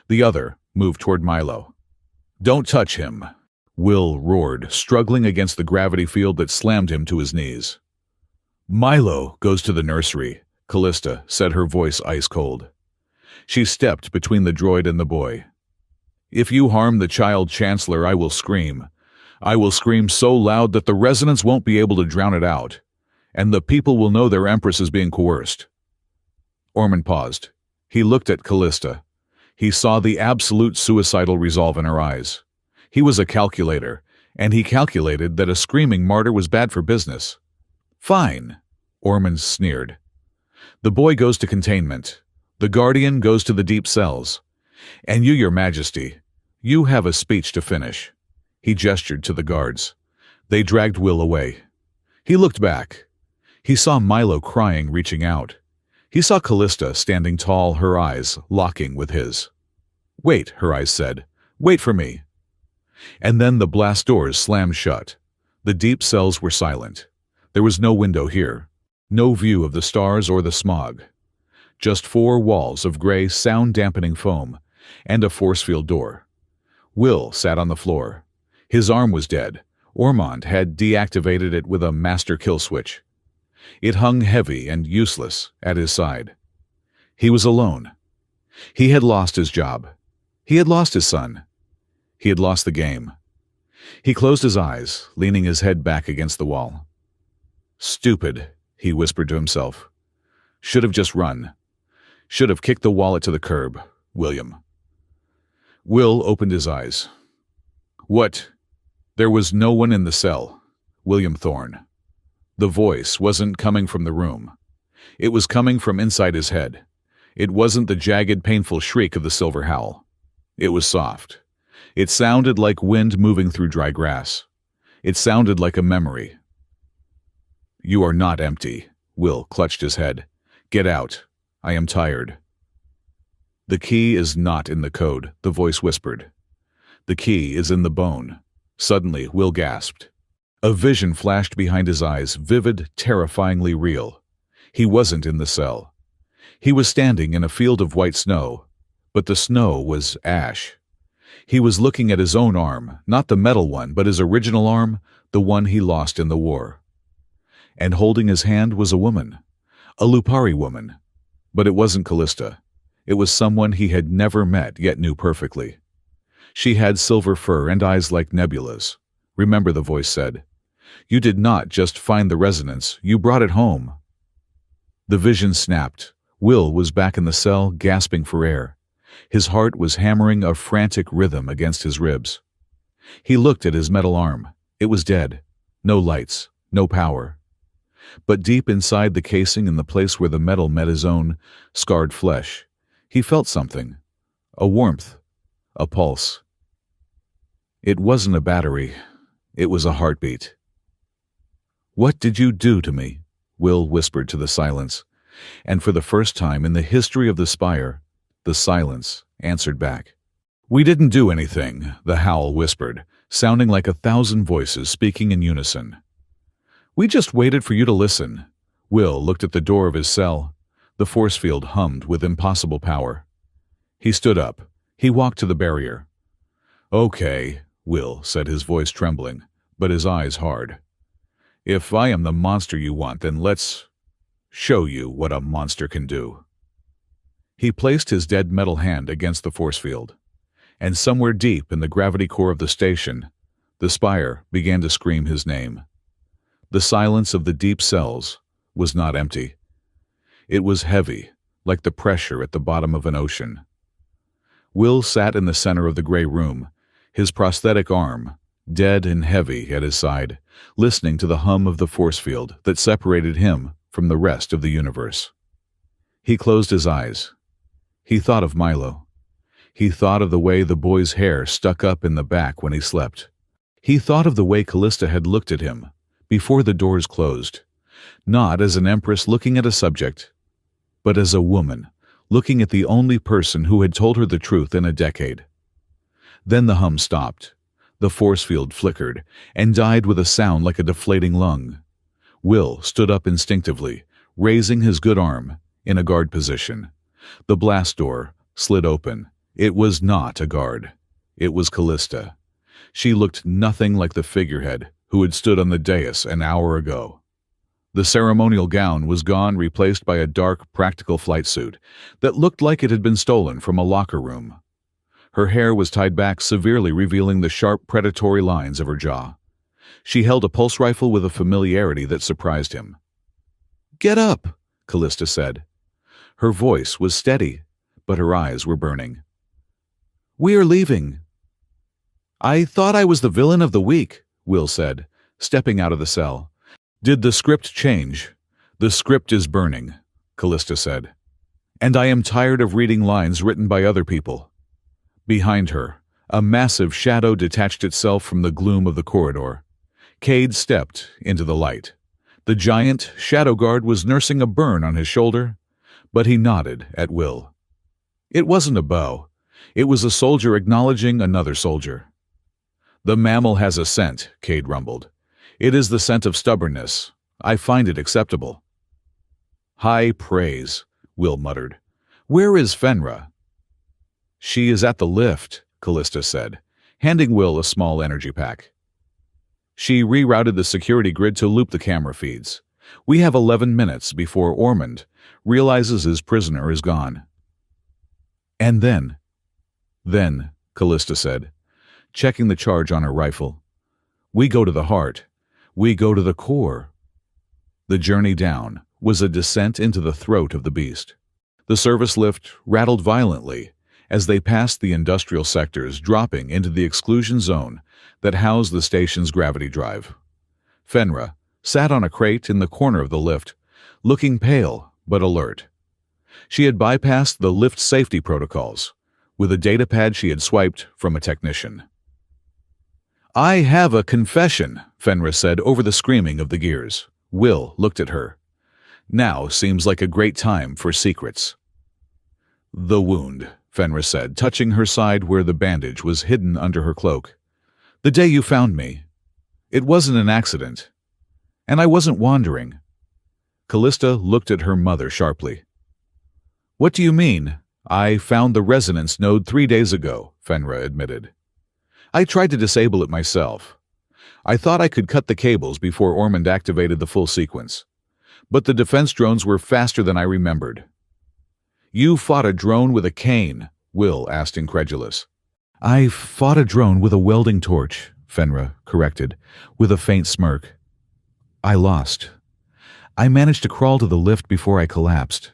The other moved toward Milo. Don't touch him, Will roared, struggling against the gravity field that slammed him to his knees. Milo goes to the nursery, Callista said, her voice ice-cold. She stepped between the droid and the boy. If you harm the child chancellor, I will scream. I will scream so loud that the resonance won't be able to drown it out, and the people will know their Empress is being coerced. Ormond paused. He looked at Callista. He saw the absolute suicidal resolve in her eyes. He was a calculator, and he calculated that a screaming martyr was bad for business. Fine, Ormond sneered. The boy goes to containment. The Guardian goes to the deep cells. And you, Your Majesty, you have a speech to finish. He gestured to the guards. They dragged Will away. He looked back. He saw Milo crying, reaching out. He saw Callista standing tall, her eyes locking with his. Wait, her eyes said. Wait for me. And then the blast doors slammed shut. The deep cells were silent. There was no window here, no view of the stars or the smog. Just 4 walls of gray, sound-dampening foam, and a force field door. Will sat on the floor. His arm was dead. Ormond had deactivated it with a master kill switch. It hung heavy and useless at his side. He was alone. He had lost his job. He had lost his son. He had lost the game. He closed his eyes, leaning his head back against the wall. Stupid, he whispered to himself. Should have just run. Should have kicked the wallet to the curb, William. Will opened his eyes. What? There was no one in the cell. William Thorne. The voice wasn't coming from the room. It was coming from inside his head. It wasn't the jagged, painful shriek of the silver howl. It was soft. It sounded like wind moving through dry grass. It sounded like a memory. You are not empty. Will clutched his head. Get out. I am tired. The key is not in the code, the voice whispered. The key is in the bone. Suddenly, Will gasped. A vision flashed behind his eyes, vivid, terrifyingly real. He wasn't in the cell. He was standing in a field of white snow, but the snow was ash. He was looking at his own arm, not the metal one, but his original arm, the one he lost in the war. And holding his hand was a woman, a Lupari woman. But it wasn't Callista. It was someone he had never met yet knew perfectly. She had silver fur and eyes like nebulas. Remember, the voice said. You did not just find the resonance, you brought it home. The vision snapped. Will was back in the cell, gasping for air. His heart was hammering a frantic rhythm against his ribs. He looked at his metal arm. It was dead. No lights, no power. But deep inside the casing, in the place where the metal met his own scarred flesh, he felt something, A warmth, a pulse. It wasn't a battery, it was a heartbeat. "What did you do to me?" Will whispered to the silence, and for the first time in the history of the spire, the silence answered back. "We didn't do anything," the howl whispered, sounding like 1,000 voices speaking in unison. "We just waited for you to listen." Will looked at the door of his cell. The force field hummed with impossible power. He stood up. He walked to the barrier. "Okay," Will said, his voice trembling, but his eyes hard. "If I am the monster you want, then let's show you what a monster can do." He placed his dead metal hand against the force field, and somewhere deep in the gravity core of the station, the spire began to scream his name. The silence of the deep cells was not empty. It was heavy, like the pressure at the bottom of an ocean. Will sat in the center of the gray room, his prosthetic arm, dead and heavy at his side, listening to the hum of the force field that separated him from the rest of the universe. He closed his eyes. He thought of Milo. He thought of the way the boy's hair stuck up in the back when he slept. He thought of the way Callista had looked at him before the doors closed, not as an empress looking at a subject, but as a woman looking at the only person who had told her the truth in a decade. Then the hum stopped. The force field flickered and died with a sound like a deflating lung. Will stood up instinctively, raising his good arm in a guard position. The blast door slid open. It was not a guard. It was Callista. She looked nothing like the figurehead who had stood on the dais an hour ago. The ceremonial gown was gone, replaced by a dark, practical flight suit that looked like it had been stolen from a locker room. Her hair was tied back, severely revealing the sharp, predatory lines of her jaw. She held a pulse rifle with a familiarity that surprised him. "Get up," Callista said. Her voice was steady, but her eyes were burning. "We are leaving." "I thought I was the villain of the week," Will said, stepping out of the cell. "Did the script change?" "The script is burning," Callista said. "And I am tired of reading lines written by other people." Behind her, a massive shadow detached itself from the gloom of the corridor. Cade stepped into the light. The giant shadow guard was nursing a burn on his shoulder, but he nodded at Will. It wasn't a bow. It was a soldier acknowledging another soldier. "The mammal has a scent," Cade rumbled. "It is the scent of stubbornness. I find it acceptable." "High praise," Will muttered. "Where is Fenra?" "She is at the lift," Callista said, handing Will a small energy pack. She rerouted the security grid to loop the camera feeds. "We have 11 minutes before Ormond realizes his prisoner is gone." "And then?" "Then," Callista said, checking the charge on her rifle, "we go to the heart. We go to the core." The journey down was a descent into the throat of the beast. The service lift rattled violently as they passed the industrial sectors, dropping into the exclusion zone that housed the station's gravity drive. Fenra sat on a crate in the corner of the lift, looking pale but alert. She had bypassed the lift safety protocols with a datapad she had swiped from a technician. "I have a confession," Fenra said over the screaming of the gears. Will looked at her. "Now seems like a great time for secrets." "The wound," Fenra said, touching her side where the bandage was hidden under her cloak. "The day you found me. It wasn't an accident. And I wasn't wandering." Callista looked at her mother sharply. "What do you mean?" "I found the resonance node 3 days ago," Fenra admitted. "I tried to disable it myself. I thought I could cut the cables before Ormond activated the full sequence. But the defense drones were faster than I remembered." "You fought a drone with a cane?" Will asked, incredulous. "I fought a drone with a welding torch," Fenra corrected, with a faint smirk. "I lost. I managed to crawl to the lift before I collapsed.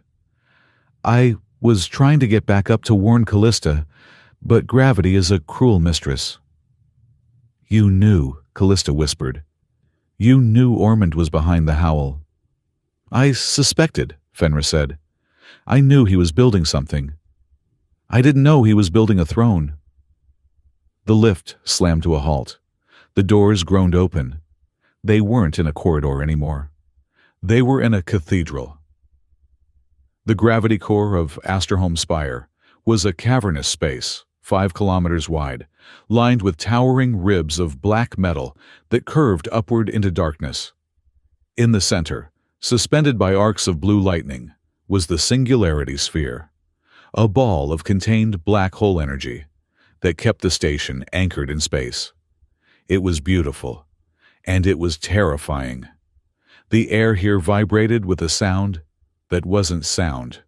I was trying to get back up to warn Callista, but gravity is a cruel mistress." "You knew," Callista whispered. "You knew Ormond was behind the howl." "I suspected," Fenra said. "I knew he was building something. I didn't know he was building a throne. The lift slammed to a halt. The doors groaned open. They weren't in a corridor anymore. They were in a cathedral. The gravity core of Asterholm Spire was a cavernous space, 5 kilometers wide, lined with towering ribs of black metal that curved upward into darkness. In the center, suspended by arcs of blue lightning, was the Singularity Sphere, a ball of contained black hole energy that kept the station anchored in space. It was beautiful, and it was terrifying. The air here vibrated with a sound that wasn't sound,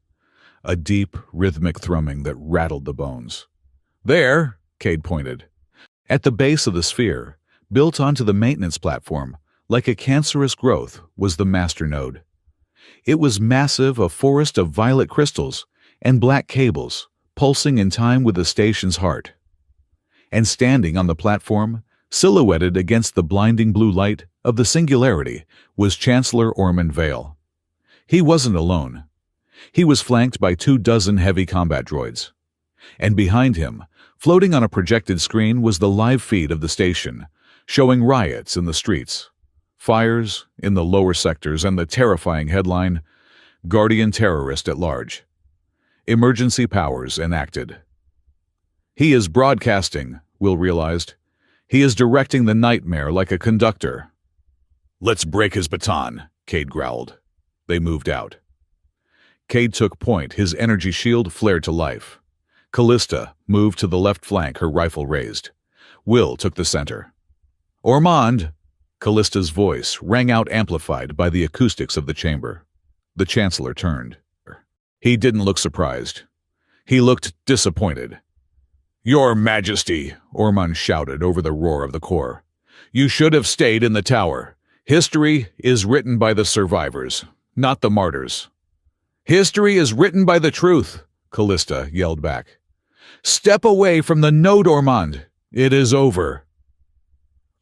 a deep, rhythmic thrumming that rattled the bones. There, Cade pointed. At the base of the sphere, built onto the maintenance platform, like a cancerous growth, was the master node. It was massive, a forest of violet crystals and black cables, pulsing in time with the station's heart. And standing on the platform, silhouetted against the blinding blue light of the Singularity, was Chancellor Ormond Vale. He wasn't alone. He was flanked by 24 heavy combat droids. And behind him, floating on a projected screen, was the live feed of the station, showing riots in the streets, fires in the lower sectors, and the terrifying headline, "Guardian Terrorist at Large. Emergency powers enacted." He is broadcasting, Will realized. He is directing the nightmare like a conductor. "Let's break his baton," Cade growled. They moved out. Cade took point, his energy shield flared to life. Callista moved to the left flank, her rifle raised. Will took the center. "Ormond!" Callista's voice rang out, amplified by the acoustics of the chamber. The Chancellor turned. He didn't look surprised. He looked disappointed. "Your Majesty," Ormond shouted over the roar of the core. "You should have stayed in the tower. History is written by the survivors, not the martyrs." "History is written by the truth," Callista yelled back. "Step away from the node, Ormond. It is over."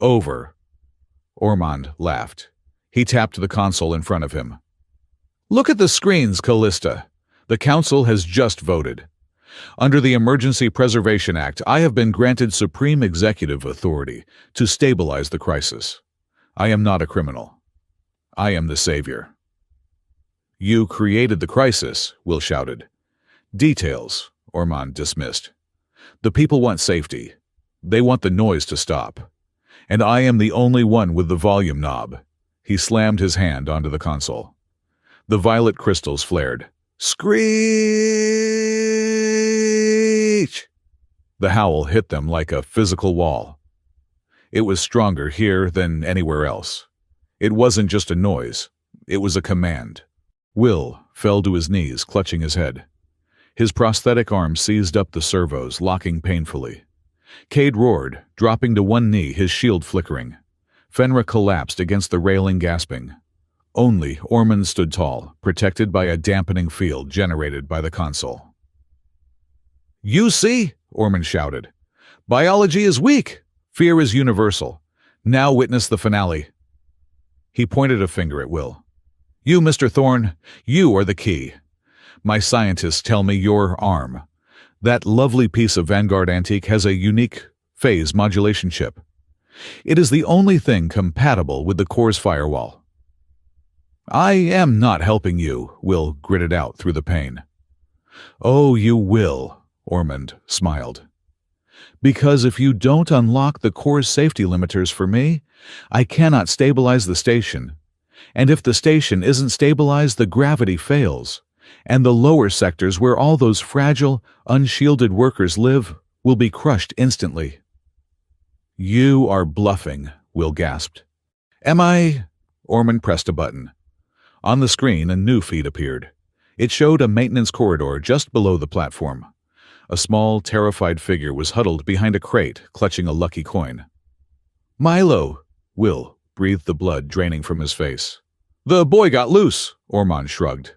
"Over." Ormond laughed. He tapped the console in front of him. "Look at the screens, Callista. The Council has just voted. Under the Emergency Preservation Act, I have been granted supreme executive authority to stabilize the crisis. I am not a criminal. I am the savior." "You created the crisis," Will shouted. "Details," Ormond dismissed. "The people want safety. They want the noise to stop. And I am the only one with the volume knob." He slammed his hand onto the console. The violet crystals flared. "Screech!" The howl hit them like a physical wall. It was stronger here than anywhere else. It wasn't just a noise. It was a command. Will fell to his knees, clutching his head. His prosthetic arm seized up the servos, locking painfully. Cade roared, dropping to one knee, his shield flickering. Fenra collapsed against the railing, gasping. Only Ormond stood tall, protected by a dampening field generated by the console. "You see?" Ormond shouted. "Biology is weak. Fear is universal. Now witness the finale." He pointed a finger at Will. "You, Mr. Thorne, you are the key. My scientists tell me your arm. That lovely piece of Vanguard antique has a unique phase modulation chip. It is the only thing compatible with the core's firewall." "I am not helping you," Will gritted out through the pain. "Oh, you will," Ormond smiled. "Because if you don't unlock the core's safety limiters for me, I cannot stabilize the station. And if the station isn't stabilized, the gravity fails. And the lower sectors where all those fragile, unshielded workers live will be crushed instantly." "You are bluffing," Will gasped. "Am I?" Ormond pressed a button. On the screen, a new feed appeared. It showed a maintenance corridor just below the platform. A small, terrified figure was huddled behind a crate, clutching a lucky coin. "Milo!" Will breathed, the blood draining from his face. "The boy got loose," Ormond shrugged.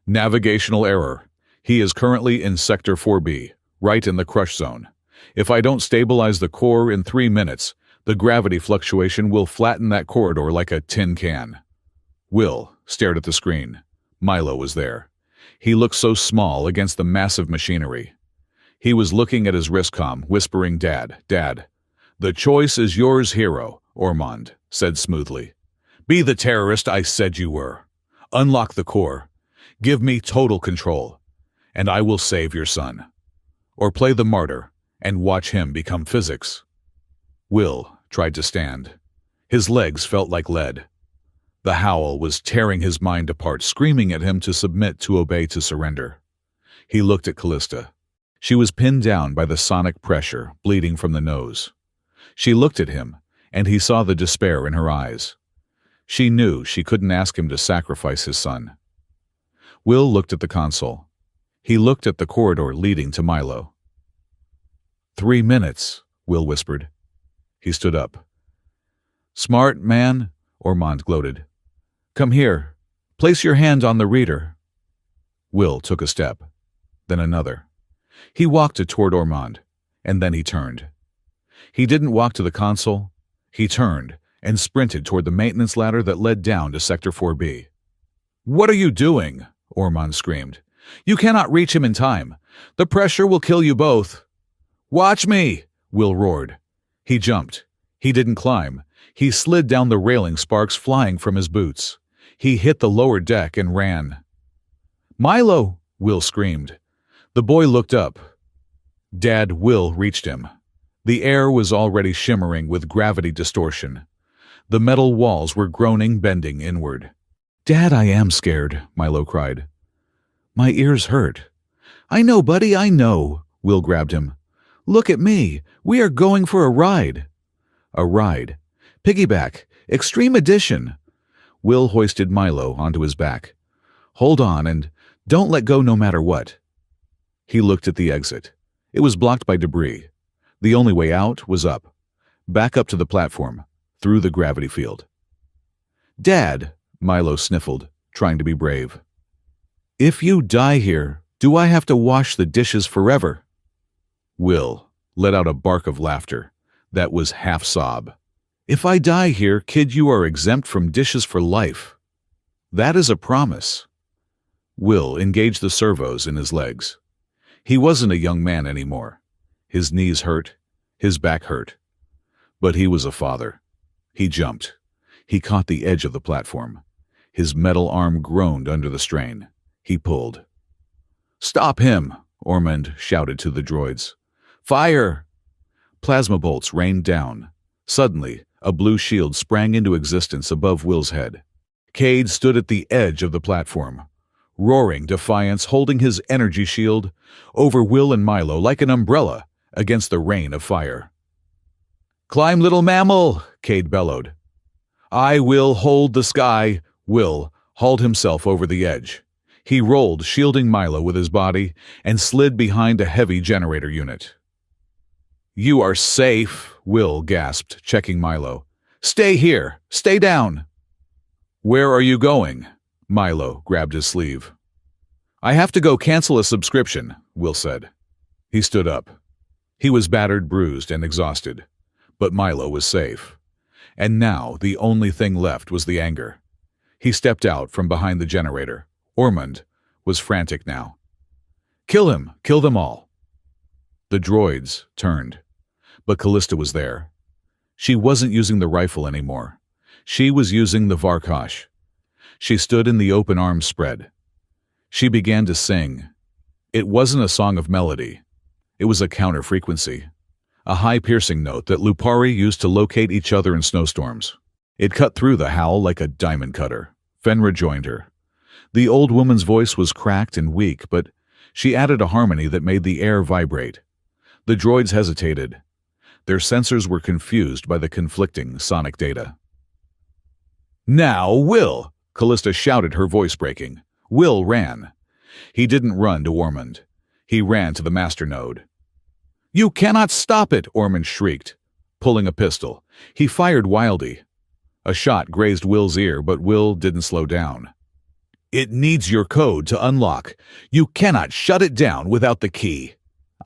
"Navigational error. He is currently in Sector 4B, right in the crush zone. If I don't stabilize the core in 3 minutes, the gravity fluctuation will flatten that corridor like a tin can." Will stared at the screen. Milo was there. He looked so small against the massive machinery. He was looking at his wristcom, whispering, "Dad, Dad." "The choice is yours, hero," Ormond said smoothly. "Be the terrorist I said you were. Unlock the core. Give me total control, and I will save your son. Or play the martyr and watch him become physics." Will tried to stand. His legs felt like lead. The howl was tearing his mind apart, screaming at him to submit, to obey, to surrender. He looked at Callista. She was pinned down by the sonic pressure, bleeding from the nose. She looked at him, and he saw the despair in her eyes. She knew she couldn't ask him to sacrifice his son. Will looked at the console. He looked at the corridor leading to Milo. 3 minutes, Will whispered. He stood up. "Smart man," Ormond gloated. "Come here. Place your hand on the reader." Will took a step, then another. He walked toward Ormond, and then he turned. He didn't walk to the console. He turned and sprinted toward the maintenance ladder that led down to Sector 4B. "What are you doing?" Ormond screamed. "You cannot reach him in time. The pressure will kill you both." "Watch me!" Will roared. He jumped. He didn't climb. He slid down the railing, sparks flying from his boots. He hit the lower deck and ran. "Milo!" Will screamed. The boy looked up. Dad. Will reached him. The air was already shimmering with gravity distortion. The metal walls were groaning, bending inward. "Dad, I am scared," Milo cried. "My ears hurt." "I know, buddy, I know." Will grabbed him. "Look at me. We are going for a ride." A ride. Piggyback. Extreme Edition. Will hoisted Milo onto his back. "Hold on and don't let go no matter what." He looked at the exit. It was blocked by debris. The only way out was up. Back up to the platform, through the gravity field. "Dad," Milo sniffled, trying to be brave. "If you die here, do I have to wash the dishes forever?" Will let out a bark of laughter that was half sob. "If I die here, kid, you are exempt from dishes for life. That is a promise." Will engaged the servos in his legs. He wasn't a young man anymore. His knees hurt, his back hurt. But he was a father. He jumped. He caught the edge of the platform. His metal arm groaned under the strain. He pulled. "Stop him!" Ormond shouted to the droids. "Fire!" Plasma bolts rained down. Suddenly, a blue shield sprang into existence above Will's head. Cade stood at the edge of the platform, roaring defiance, holding his energy shield over Will and Milo like an umbrella against the rain of fire. "Climb, little mammal!" Cade bellowed. "I will hold the sky." Will hauled himself over the edge. He rolled, shielding Milo with his body, and slid behind a heavy generator unit. "You are safe," Will gasped, checking Milo. "Stay here. Stay down." "Where are you going?" Milo grabbed his sleeve. "I have to go cancel a subscription," Will said. He stood up. He was battered, bruised, and exhausted. But Milo was safe. And now the only thing left was the anger. He stepped out from behind the generator. Ormond was frantic now. "Kill him! Kill them all!" The droids turned. But Callista was there. She wasn't using the rifle anymore. She was using the Varkosh. She stood in the open arms spread. She began to sing. It wasn't a song of melody. It was a counter-frequency. A high piercing note that Lupari used to locate each other in snowstorms. It cut through the howl like a diamond cutter. Fenra joined her. The old woman's voice was cracked and weak, but she added a harmony that made the air vibrate. The droids hesitated. Their sensors were confused by the conflicting sonic data. "Now, Will!" Callista shouted, her voice breaking. Will ran. He didn't run to Ormond. He ran to the master node. "You cannot stop it!" Ormond shrieked, pulling a pistol. He fired wildly. A shot grazed Will's ear, but Will didn't slow down. "It needs your code to unlock. You cannot shut it down without the key."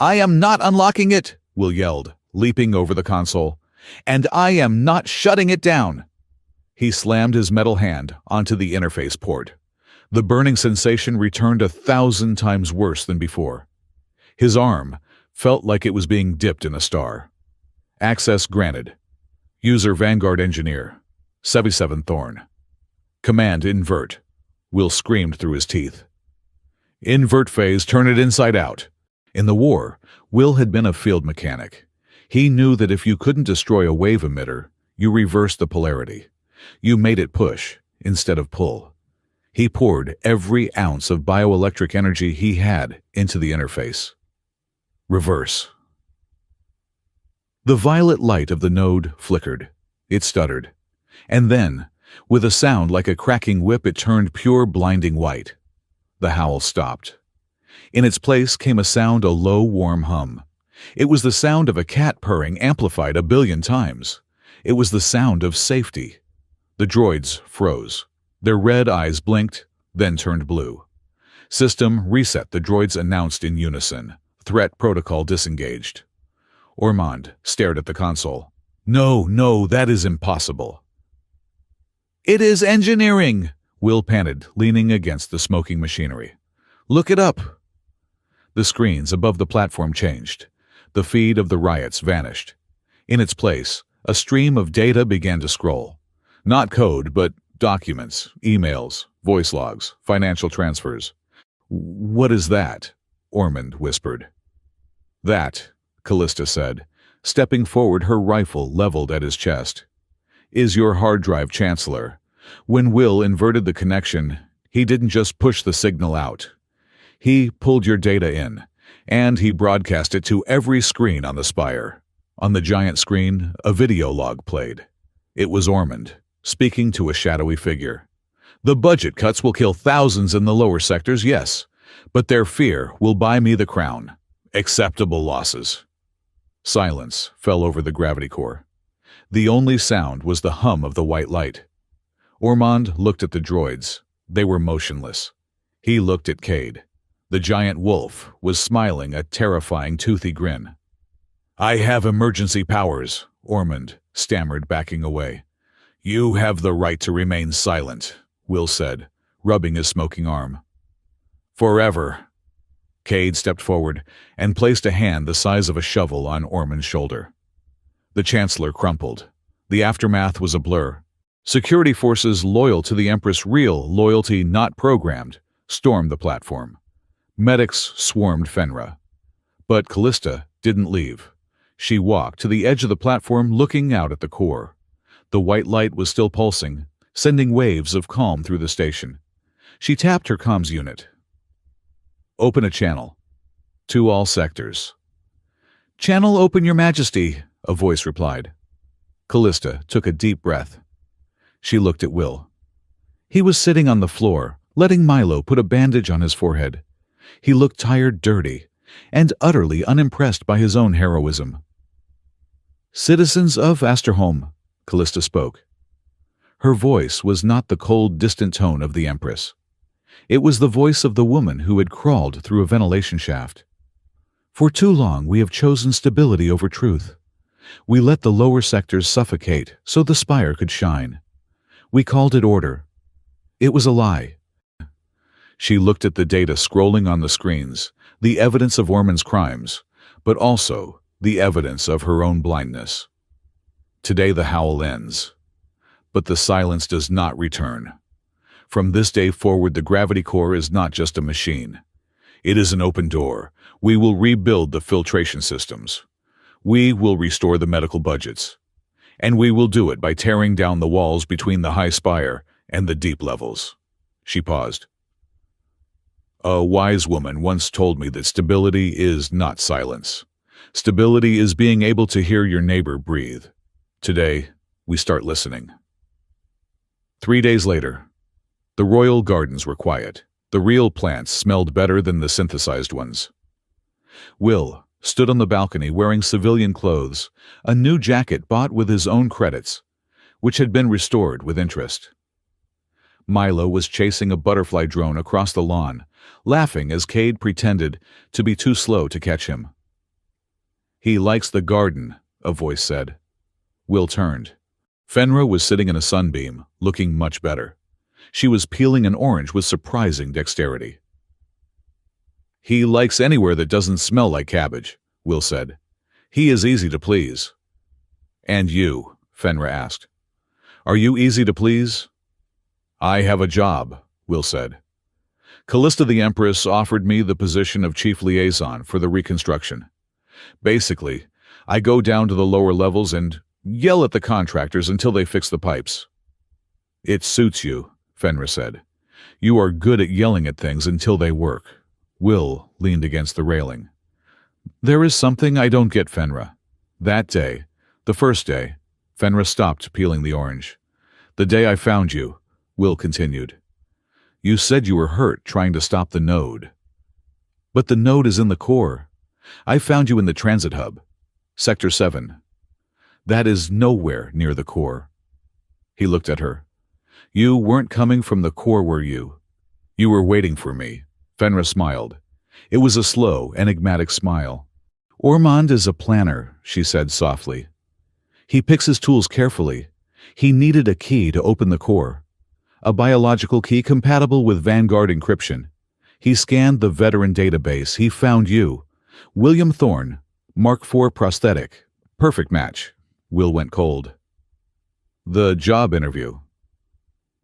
"I am not unlocking it!" Will yelled, leaping over the console. "And I am not shutting it down!" He slammed his metal hand onto the interface port. The burning sensation returned 1,000 times worse than before. His arm felt like it was being dipped in a star. Access granted. User Vanguard Engineer, 77 Thorn. Command invert. Will screamed through his teeth. Invert phase, turn it inside out. In the war, Will had been a field mechanic. He knew that if you couldn't destroy a wave emitter, you reversed the polarity. You made it push instead of pull. He poured every ounce of bioelectric energy he had into the interface. Reverse. The violet light of the node flickered. It stuttered. And then, with a sound like a cracking whip, it turned pure blinding white. The howl stopped. In its place came a sound, a low, warm hum. It was the sound of a cat purring amplified 1 billion times. It was the sound of safety. The droids froze. Their red eyes blinked, then turned blue. System reset, the droids announced in unison. Threat protocol disengaged. Ormond stared at the console. No, that is impossible. It is engineering, Will panted, leaning against the smoking machinery. Look it up. The screens above the platform changed. The feed of the riots vanished. In its place, a stream of data began to scroll. Not code, but documents, emails, voice logs, financial transfers. What is that? Ormond whispered. That, Callista said, stepping forward, her rifle leveled at his chest, is your hard drive, Chancellor. When Will inverted the connection, he didn't just push the signal out. He pulled your data in, and he broadcast it to every screen on the spire. On the giant screen, a video log played. It was Ormond, speaking to a shadowy figure. The budget cuts will kill thousands in the lower sectors, yes, but their fear will buy me the crown. Acceptable losses. Silence fell over the gravity core. The only sound was the hum of the white light. Ormond looked at the droids. They were motionless. He looked at Cade. The giant wolf was smiling a terrifying, toothy grin. I have emergency powers, Ormond stammered, backing away. You have the right to remain silent, Will said, rubbing his smoking arm. Forever. Cade stepped forward and placed a hand the size of a shovel on Ormond's shoulder. The Chancellor crumpled. The aftermath was a blur. Security forces loyal to the Empress, real loyalty not programmed, stormed the platform. Medics swarmed Fenra. But Callista didn't leave. She walked to the edge of the platform, looking out at the core. The white light was still pulsing, sending waves of calm through the station. She tapped her comms unit. Open a channel. To all sectors. Channel open, Your Majesty, a voice replied. Callista took a deep breath. She looked at Will. He was sitting on the floor, letting Milo put a bandage on his forehead. He looked tired, dirty, and utterly unimpressed by his own heroism. Citizens of Asterholm, Callista spoke. Her voice was not the cold, distant tone of the Empress. It was the voice of the woman who had crawled through a ventilation shaft. For too long we have chosen stability over truth. We let the lower sectors suffocate so the spire could shine. We called it order. It was a lie. She looked at the data scrolling on the screens, the evidence of Ormond's crimes, but also the evidence of her own blindness. Today the howl ends, but the silence does not return. From this day forward, the gravity core is not just a machine. It is an open door. We will rebuild the filtration systems. We will restore the medical budgets. And we will do it by tearing down the walls between the high spire and the deep levels. She paused. A wise woman once told me that stability is not silence. Stability is being able to hear your neighbor breathe. Today, we start listening. 3 days later, the royal gardens were quiet. The real plants smelled better than the synthesized ones. Will stood on the balcony wearing civilian clothes, a new jacket bought with his own credits, which had been restored with interest. Milo was chasing a butterfly drone across the lawn, laughing as Cade pretended to be too slow to catch him. He likes the garden, a voice said. Will turned. Fenra was sitting in a sunbeam, looking much better. She was peeling an orange with surprising dexterity. He likes anywhere that doesn't smell like cabbage, Will said. "He is easy to please." "And you?" Fenra asked. "Are you easy to please?" "I have a job," Will said. "Callista the Empress offered me the position of chief liaison for the reconstruction. Basically, I go down to the lower levels and yell at the contractors until they fix the pipes." "It suits you," Fenra said. "You are good at yelling at things until they work." Will leaned against the railing. "There is something I don't get, Fenra. That day, the first day," Fenra stopped peeling the orange. "The day I found you," Will continued. "You said you were hurt trying to stop the node." "But the node is in the core. I found you in the transit hub, Sector 7. That is nowhere near the core." He looked at her. "You weren't coming from the core, were you?" "You were waiting for me." Fenra smiled. It was a slow, enigmatic smile. "Ormond is a planner," she said softly. "He picks his tools carefully. He needed a key to open the core. A biological key compatible with Vanguard encryption. He scanned the veteran database. He found you. William Thorne, Mark IV prosthetic. Perfect match." Will went cold. "The job interview."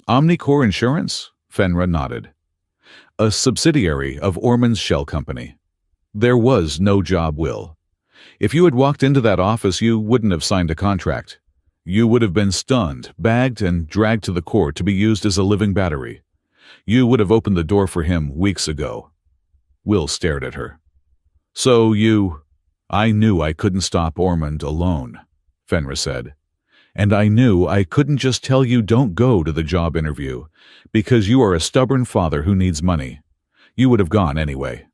"Omnicore Insurance?" Fenra nodded. "A subsidiary of Ormond's shell company. There was no job, Will. If you had walked into that office, you wouldn't have signed a contract. You would have been stunned, bagged, and dragged to the core to be used as a living battery. You would have opened the door for him weeks ago." Will stared at her. "So you—" "I knew I couldn't stop Ormond alone," Fenra said. "And I knew I couldn't just tell you don't go to the job interview, because you are a stubborn father who needs money. You would have gone anyway."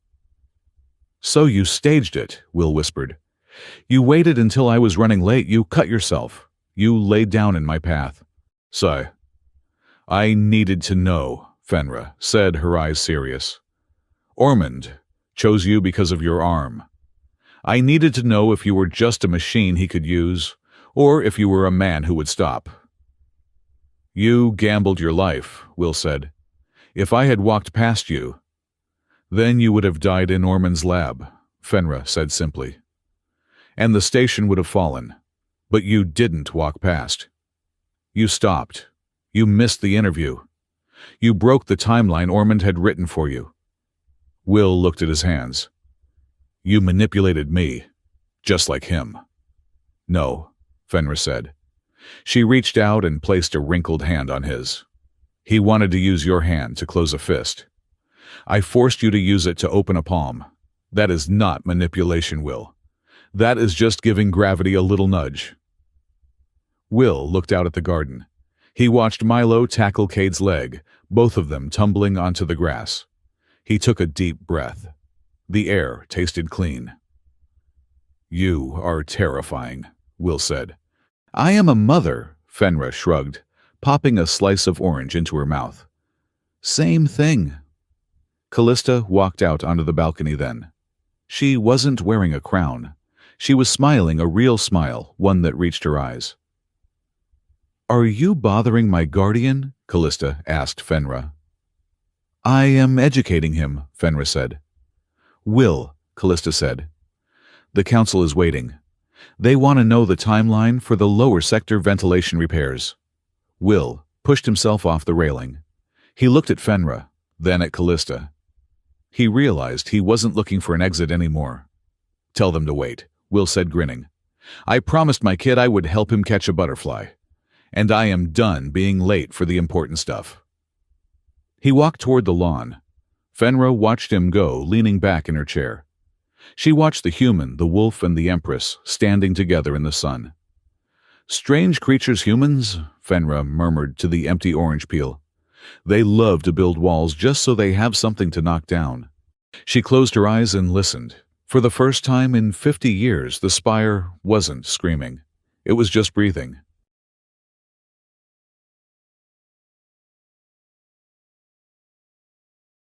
"So you staged it," Will whispered. "You waited until I was running late. You cut yourself. You laid down in my path." "So, I needed to know," Fenra said, her eyes serious. "Ormond chose you because of your arm. I needed to know if you were just a machine he could use, or if you were a man who would stop." "You gambled your life," Will said. "If I had walked past you, then you would have died in Ormond's lab," Fenra said simply. "And the station would have fallen. But you didn't walk past. You stopped. You missed the interview. You broke the timeline Ormond had written for you." Will looked at his hands. "You manipulated me, just like him." "No," Fenra said. She reached out and placed a wrinkled hand on his. "He wanted to use your hand to close a fist. I forced you to use it to open a palm. That is not manipulation, Will. That is just giving gravity a little nudge." Will looked out at the garden. He watched Milo tackle Cade's leg, both of them tumbling onto the grass. He took a deep breath. The air tasted clean. "You are terrifying," Will said. "I am a mother," Fenra shrugged, popping a slice of orange into her mouth. "Same thing." Callista walked out onto the balcony then. She wasn't wearing a crown. She was smiling a real smile, one that reached her eyes. "Are you bothering my guardian?" Callista asked Fenra. "I am educating him," Fenra said. "Will," Callista said. "The council is waiting. They want to know the timeline for the lower sector ventilation repairs." Will pushed himself off the railing. He looked at Fenra, then at Callista. He realized he wasn't looking for an exit anymore. "Tell them to wait," Will said, grinning. "I promised my kid I would help him catch a butterfly. And I am done being late for the important stuff." He walked toward the lawn. Fenra watched him go, leaning back in her chair. She watched the human, the wolf, and the Empress standing together in the sun. "Strange creatures, humans," Fenra murmured to the empty orange peel. "They love to build walls just so they have something to knock down." She closed her eyes and listened. For the first time in 50 years, the spire wasn't screaming. It was just breathing.